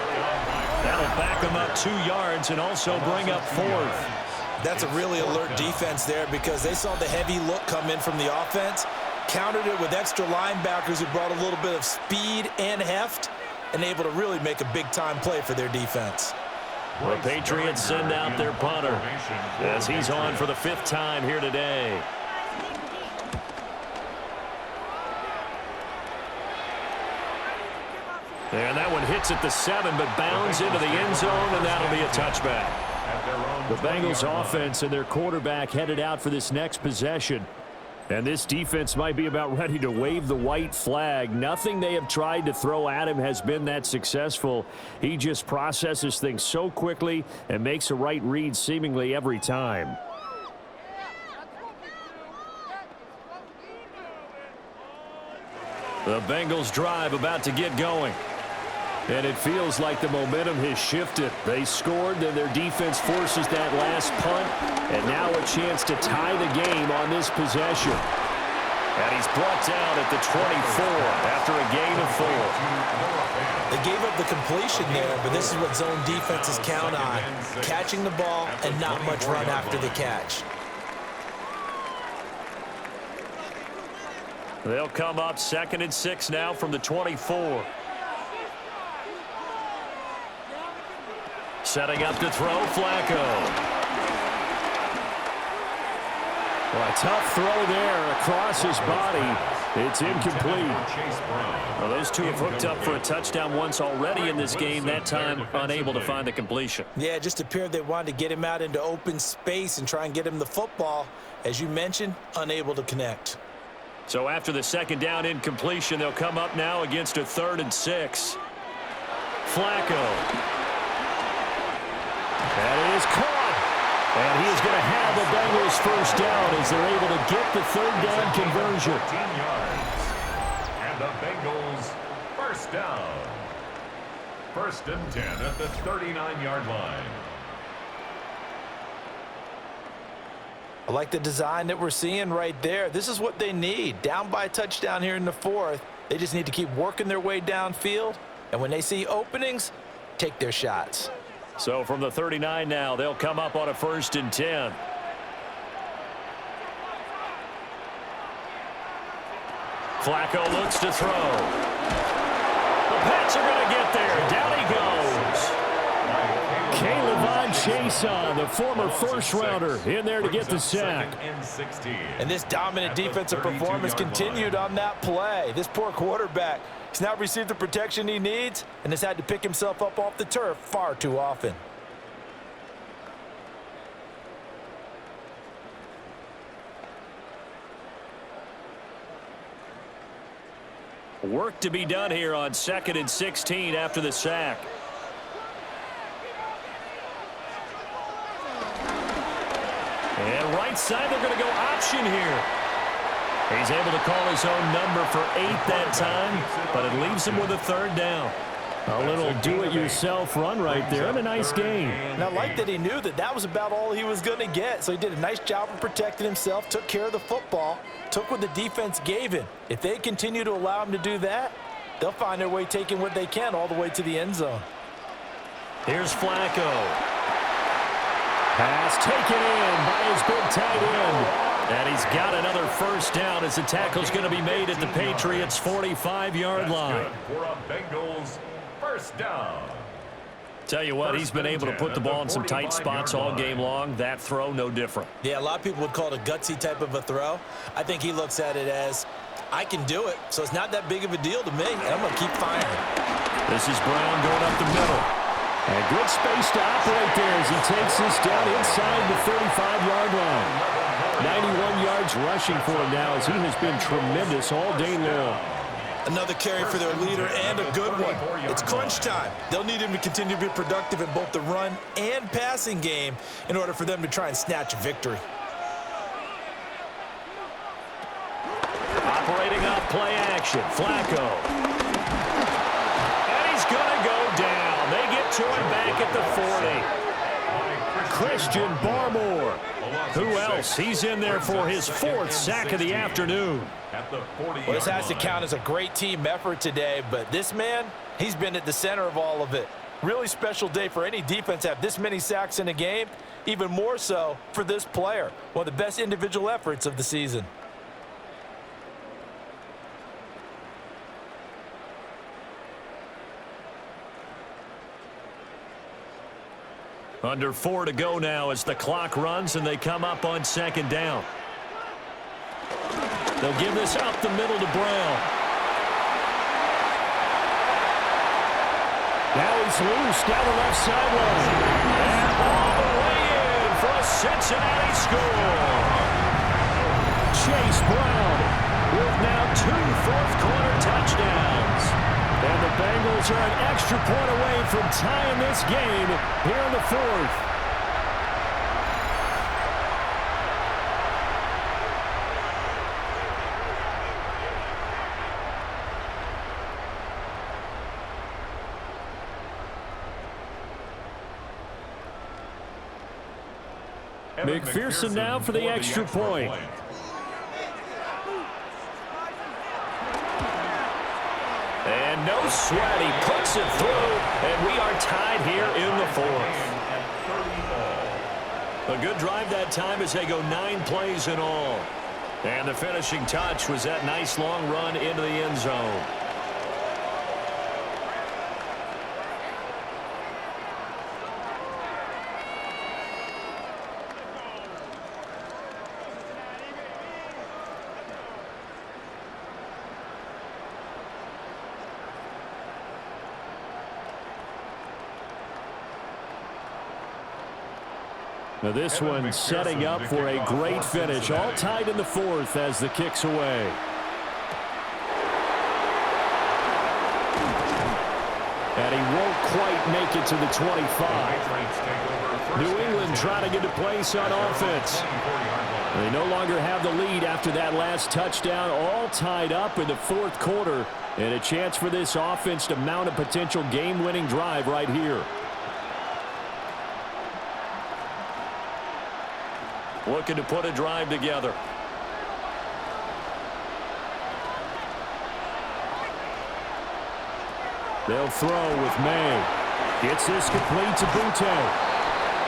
That'll back him up 2 yards and also bring up 4th. That's a really alert defense there because they saw the heavy look come in from the offense, countered it with extra linebackers who brought a little bit of speed and heft, and able to really make a big-time play for their defense. The Patriots send out their punter as he's on for the 5th time here today. And that one hits at the 7, but bounds into the end zone, and that'll be a touchback. The Bengals offense and their quarterback headed out for this next possession. And this defense might be about ready to wave the white flag. Nothing they have tried to throw at him has been that successful. He just processes things so quickly and makes a right read seemingly every time. The Bengals drive about to get going. And it feels like the momentum has shifted. They scored, then their defense forces that last punt, and now a chance to tie the game on this possession. And he's brought down at the 24 after a gain of 4. They gave up the completion there, but this is what zone defenses count on, catching the ball and not much run after the catch. They'll come up 2nd and 6 now from the 24. Setting up to throw, Flacco. Well, a tough throw there across his body. It's incomplete. Well, those two have hooked up for a touchdown once already in this game, that time unable to find the completion. Yeah, it just appeared they wanted to get him out into open space and try and get him the football. As you mentioned, unable to connect. So after the 2nd down incompletion, they'll come up now against a 3rd and 6. Flacco. That is caught. And he is going to have the Bengals 1st down as they're able to get the 3rd down conversion. 15 yards. And the Bengals 1st down. 1st and 10 at the 39-yard line. I like the design that we're seeing right there. This is what they need. Down by a touchdown here in the 4th. They just need to keep working their way downfield. And when they see openings, take their shots. So from the 39 now, they'll come up on a 1st and 10. Flacco looks to throw. The Pats are going to get there. Down he goes. Chason, the former 1st-rounder, in there to get the sack. And this dominant defensive performance continued on that play. This poor quarterback has now received the protection he needs and has had to pick himself up off the turf far too often. Work to be done here on 2nd and 16 after the sack. And right side, they're going to go option here. He's able to call his own number for 8 that time, but it leaves him with a 3rd down. A little do-it-yourself run right there, and a nice gain. And I like that he knew that that was about all he was going to get, so he did a nice job of protecting himself, took care of the football, took what the defense gave him. If they continue to allow him to do that, they'll find their way taking what they can all the way to the end zone. Here's Flacco. Pass taken in by his big tight end. And he's got another 1st down as the tackle's going to be made at the Patriots' 45-yard line. For a Bengals 1st down. Tell you what, he's been able to put the ball in some tight spots all game long. That throw, no different. Yeah, a lot of people would call it a gutsy type of a throw. I think he looks at it as, I can do it, so it's not that big of a deal to me, and I'm going to keep firing. This is Brown going up the middle. And good space to operate there as he takes this down inside the 35-yard line. 91 yards rushing for him now as he has been tremendous all day long. Another carry for their leader and a good one. It's crunch time. They'll need him to continue to be productive in both the run and passing game in order for them to try and snatch a victory. Operating off play action, Flacco. And he's going to go down. They get to him back at the 40. Christian Barmore. Who else? He's in there for his 4th sack of the afternoon. Well, this has to count as a great team effort today, but this man, he's been at the center of all of it. Really special day for any defense to have this many sacks in a game, even more so for this player. One of the best individual efforts of the season. Under 4 to go now as the clock runs and they come up on 2nd down. They'll give this up the middle to Brown. Now he's loose down the left sideline. And all the way in for a Cincinnati score. Chase Brown with now 2 fourth-quarter touchdowns. And the Bengals are an extra point away from tying this game here in the 4th. McPherson now for the extra point. And no sweat, he puts it through, and we are tied here in the 4th. A good drive that time as they go 9 plays in all. And the finishing touch was that nice long run into the end zone. Now this one setting up for a great finish. All tied in the 4th as the kick's away. And he won't quite make it to the 25. New England trying to get a place on offense. They no longer have the lead after that last touchdown. All tied up in the 4th quarter. And a chance for this offense to mount a potential game-winning drive right here. Looking to put a drive together. They'll throw with May. Gets this complete to Butte.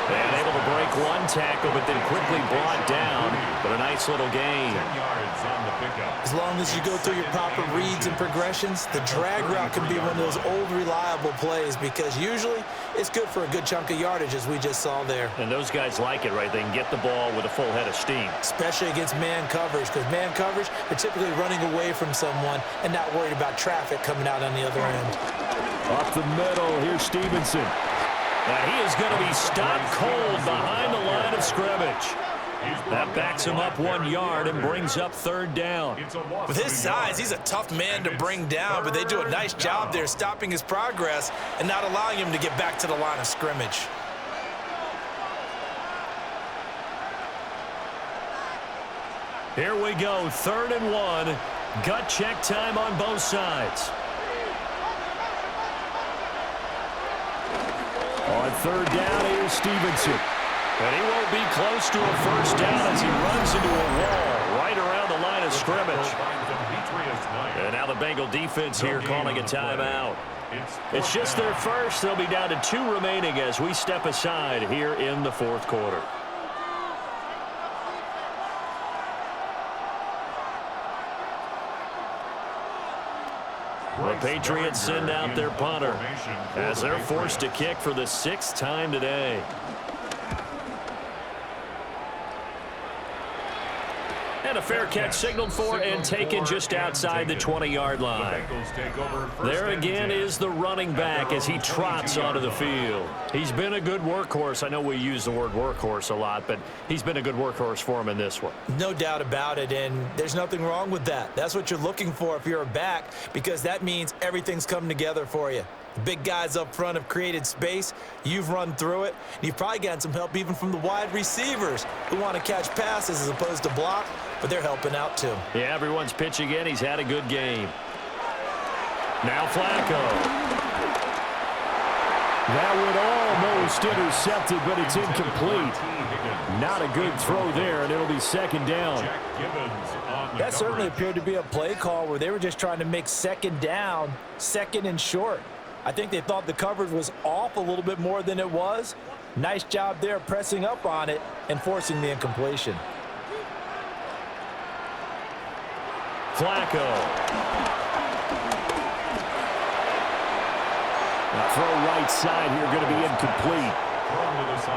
And able to break one tackle, but then quickly brought down. But a nice little gain. 10 yards on the pickup. As long as you go through your proper reads and progressions, the drag route can be one of those old reliable plays because usually it's good for a good chunk of yardage as we just saw there. And those guys like it, right? They can get the ball with a full head of steam. Especially against man coverage because man coverage, they're typically running away from someone and not worried about traffic coming out on the other end. Up the middle, here's Stevenson. And he is going to be stopped cold behind the line of scrimmage. That backs him up 1 yard and brings up 3rd down. With his size, he's a tough man to bring down, but they do a nice job there stopping his progress and not allowing him to get back to the line of scrimmage. Here we go, 3rd and 1. Gut check time on both sides. On 3rd down, here's Stevenson. And he won't be close to a first down as he runs into a wall right around the line of scrimmage. And now the Bengal defense here calling a timeout. It's just their first. They'll be down to 2 remaining as we step aside here in the 4th quarter. The Patriots send out their punter as they're forced to kick for the 6th time today. And a fair catch signaled for and taken just outside the 20-yard line. There again is the running back as he trots onto the field. He's been a good workhorse. I know we use the word workhorse a lot, but he's been a good workhorse for him in this one. No doubt about it, and there's nothing wrong with that. That's what you're looking for if you're a back, because that means everything's come together for you. The big guys up front have created space. You've run through it. And you've probably gotten some help even from the wide receivers who want to catch passes as opposed to block, but they're helping out too. Yeah, everyone's pitching in. He's had a good game. Now Flacco. That would almost intercepted, but it's incomplete. Not a good throw there, and it'll be second down. That certainly appeared to be a play call where they were just trying to make second down, second and short. I think they thought the coverage was off a little bit more than it was. Nice job there pressing up on it and forcing the incompletion. Flacco. Throw right side here, going to be incomplete.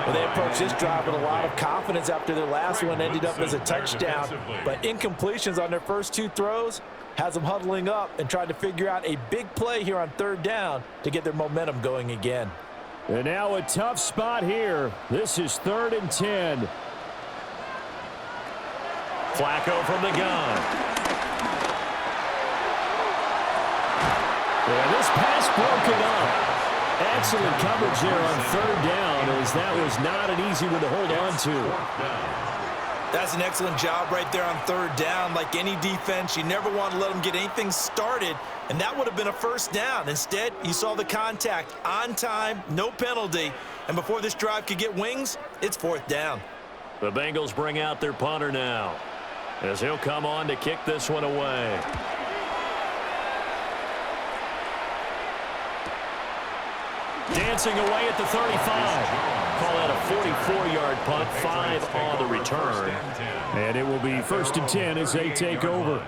Well, they approached this drive with a lot of confidence after their last one ended up as a touchdown. But incompletions on their first two throws has them huddling up and trying to figure out a big play here on third down to get their momentum going again. And now a tough spot here. This is 3rd and 10. Flacco from the gun. And this pass broken up. Excellent coverage there on third down, as that was not an easy one to hold on to. That's an excellent job right there on third down. Like any defense, you never want to let them get anything started, and that would have been a first down. Instead, you saw the contact on time, no penalty, and before this drive could get wings, it's 4th down. The Bengals bring out their punter now, as he'll come on to kick this one away. Dancing away at the 35. Call that a 44-yard punt, 5 on the return. And it will be 1st and 10 as they take over.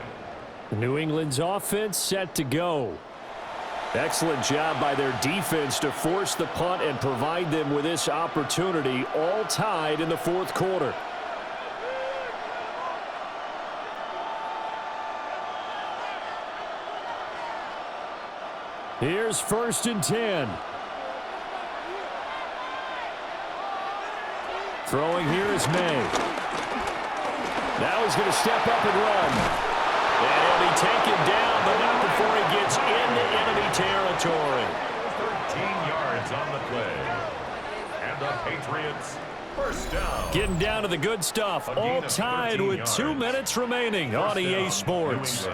New England's offense set to go. Excellent job by their defense to force the punt and provide them with this opportunity, all tied in the 4th quarter. Here's 1st and 10. Throwing here is May. Now he's going to step up and run. And he'll be taken down, but not before he gets into enemy territory. 13 yards on the play. And the Patriots, first down. Getting down to the good stuff. All tied with 2 minutes remaining on EA Sports.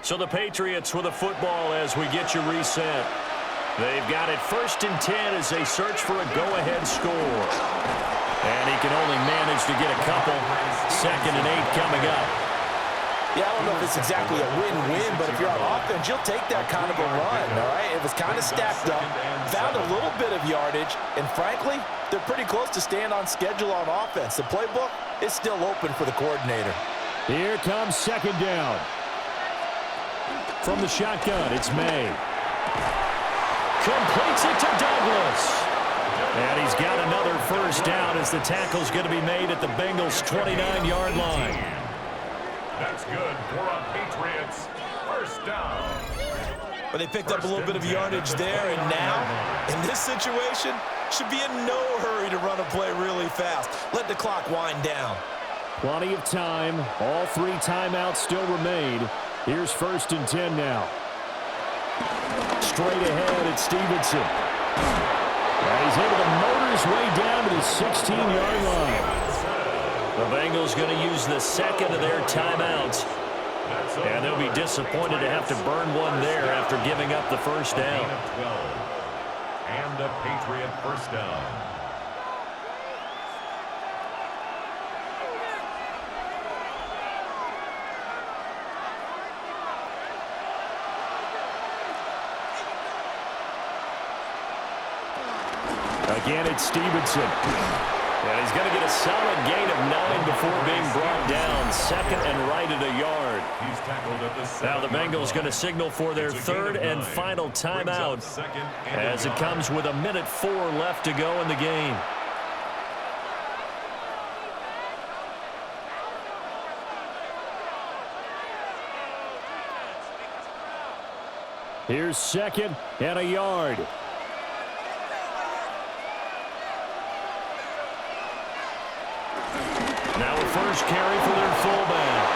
So the Patriots with a football as we get you reset. They've got it 1st and 10 as they search for a go-ahead score. And he can only manage to get a couple. 2nd and 8 coming up. Yeah, I don't know if it's exactly a win-win, but if you're on offense, you'll take that kind of a run, all right? It was kind of stacked up, found a little bit of yardage, and frankly, they're pretty close to staying on schedule on offense. The playbook is still open for the coordinator. Here comes 2nd down. From the shotgun, it's May. Completes it to Douglas. And he's got another 1st down as the tackle's going to be made at the Bengals' 29-yard line. That's good for a Patriots, 1st down. But they picked up a little bit of yardage there, and now, in this situation, should be in no hurry to run a play really fast. Let the clock wind down. Plenty of time. All 3 timeouts still remain. Here's 1st and 10 now. Straight ahead, it's Stevenson. And he's able to motor his way down to the 16-yard line. The Bengals going to use the 2nd of their timeouts. And they'll be disappointed to have to burn one there after giving up the 1st down. And a Patriot 1st down. Again, it's Stevenson. And he's going to get a solid gain of 9 before being brought down. 2nd and right at a yard. Now the Bengals going to signal for their 3rd and final timeout as it comes with 1:04 left to go in the game. Here's 2nd and a yard. Now a 1st carry for their fullback.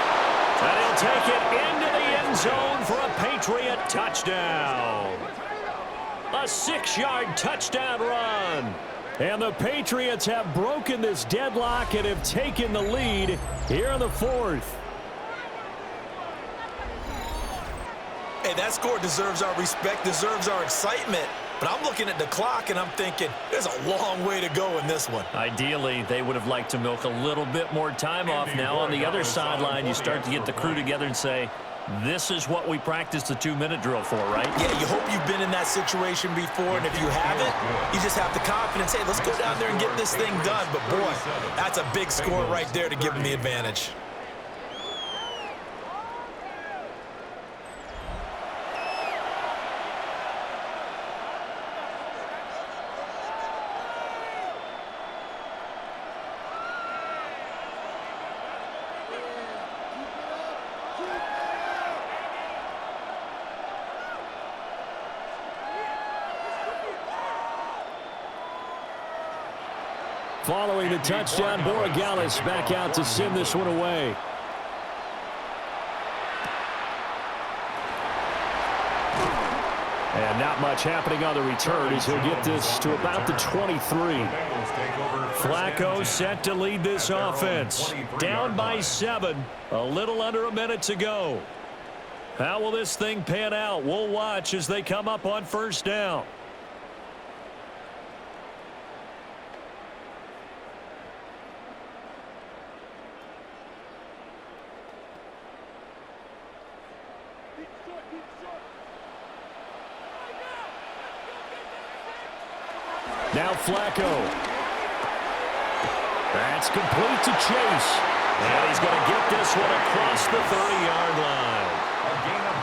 And he'll take it into the end zone for a Patriot touchdown. A 6-yard touchdown run. And the Patriots have broken this deadlock and have taken the lead here in the 4th. Hey, that score deserves our respect, deserves our excitement. But I'm looking at the clock, and I'm thinking, there's a long way to go in this one. Ideally, they would have liked to milk a little bit more time off. Now on the other sideline, you start to get the crew together and say, this is what we practiced the 2-minute drill for, right? Yeah, you hope you've been in that situation before, and if you haven't, you just have the confidence, hey, let's go down there and get this thing done. But, boy, that's a big score right there to give them the advantage. Following the touchdown, Borregales back out to send this one away. And not much happening on the return as he'll get this to about the 23. Flacco set to lead this offense. Down by 7. A little under a minute to go. How will this thing pan out? We'll watch as they come up on first down. Now Flacco. That's complete to Chase. And he's going to get this one across the 30-yard line.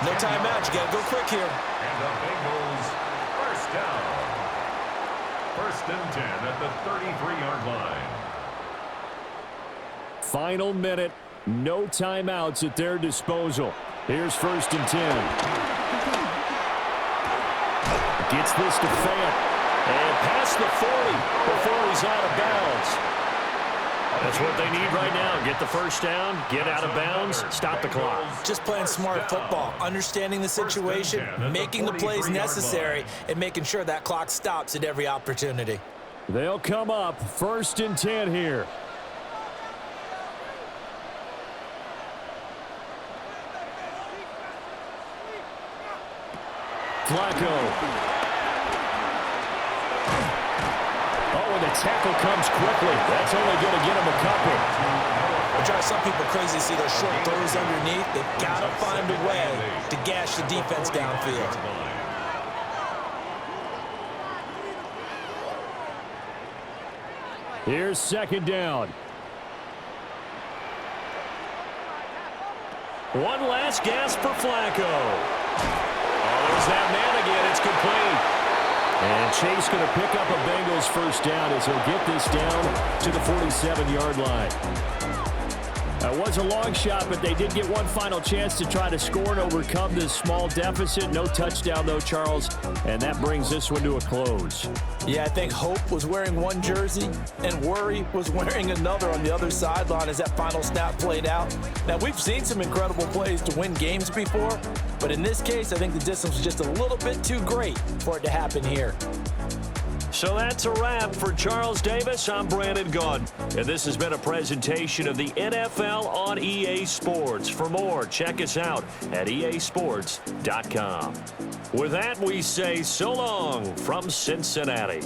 No timeout. You got to go quick here. And the Bengals first down. 1st and 10 at the 33-yard line. Final minute. No timeouts at their disposal. Here's 1st and 10. Gets this to Fant. And past the 40 before he's out of bounds. That's what they need right now. Get the first down, get out of bounds, stop the clock. Just playing smart football, understanding the situation, making the plays necessary, and making sure that clock stops at every opportunity. They'll come up 1st and 10 here. Flacco. The tackle comes quickly. That's only going to get him a couple. It drives some people crazy to see those short throws underneath. They've got to find a way to gash the defense downfield. Here's 2nd down. One last gasp for Flacco. Oh, there's that man again. It's complete. And Chase going to pick up a Bengals first down as he'll get this down to the 47-yard line. It was a long shot, but they did get one final chance to try to score and overcome this small deficit. No touchdown, though, Charles, and that brings this one to a close. Yeah, I think hope was wearing one jersey and worry was wearing another on the other sideline as that final snap played out. Now, we've seen some incredible plays to win games before, but in this case, I think the distance was just a little bit too great for it to happen here. So that's a wrap for Charles Davis. I'm Brandon Gaudin, and this has been a presentation of the NFL on EA Sports. For more, check us out at easports.com. With that, we say so long from Cincinnati.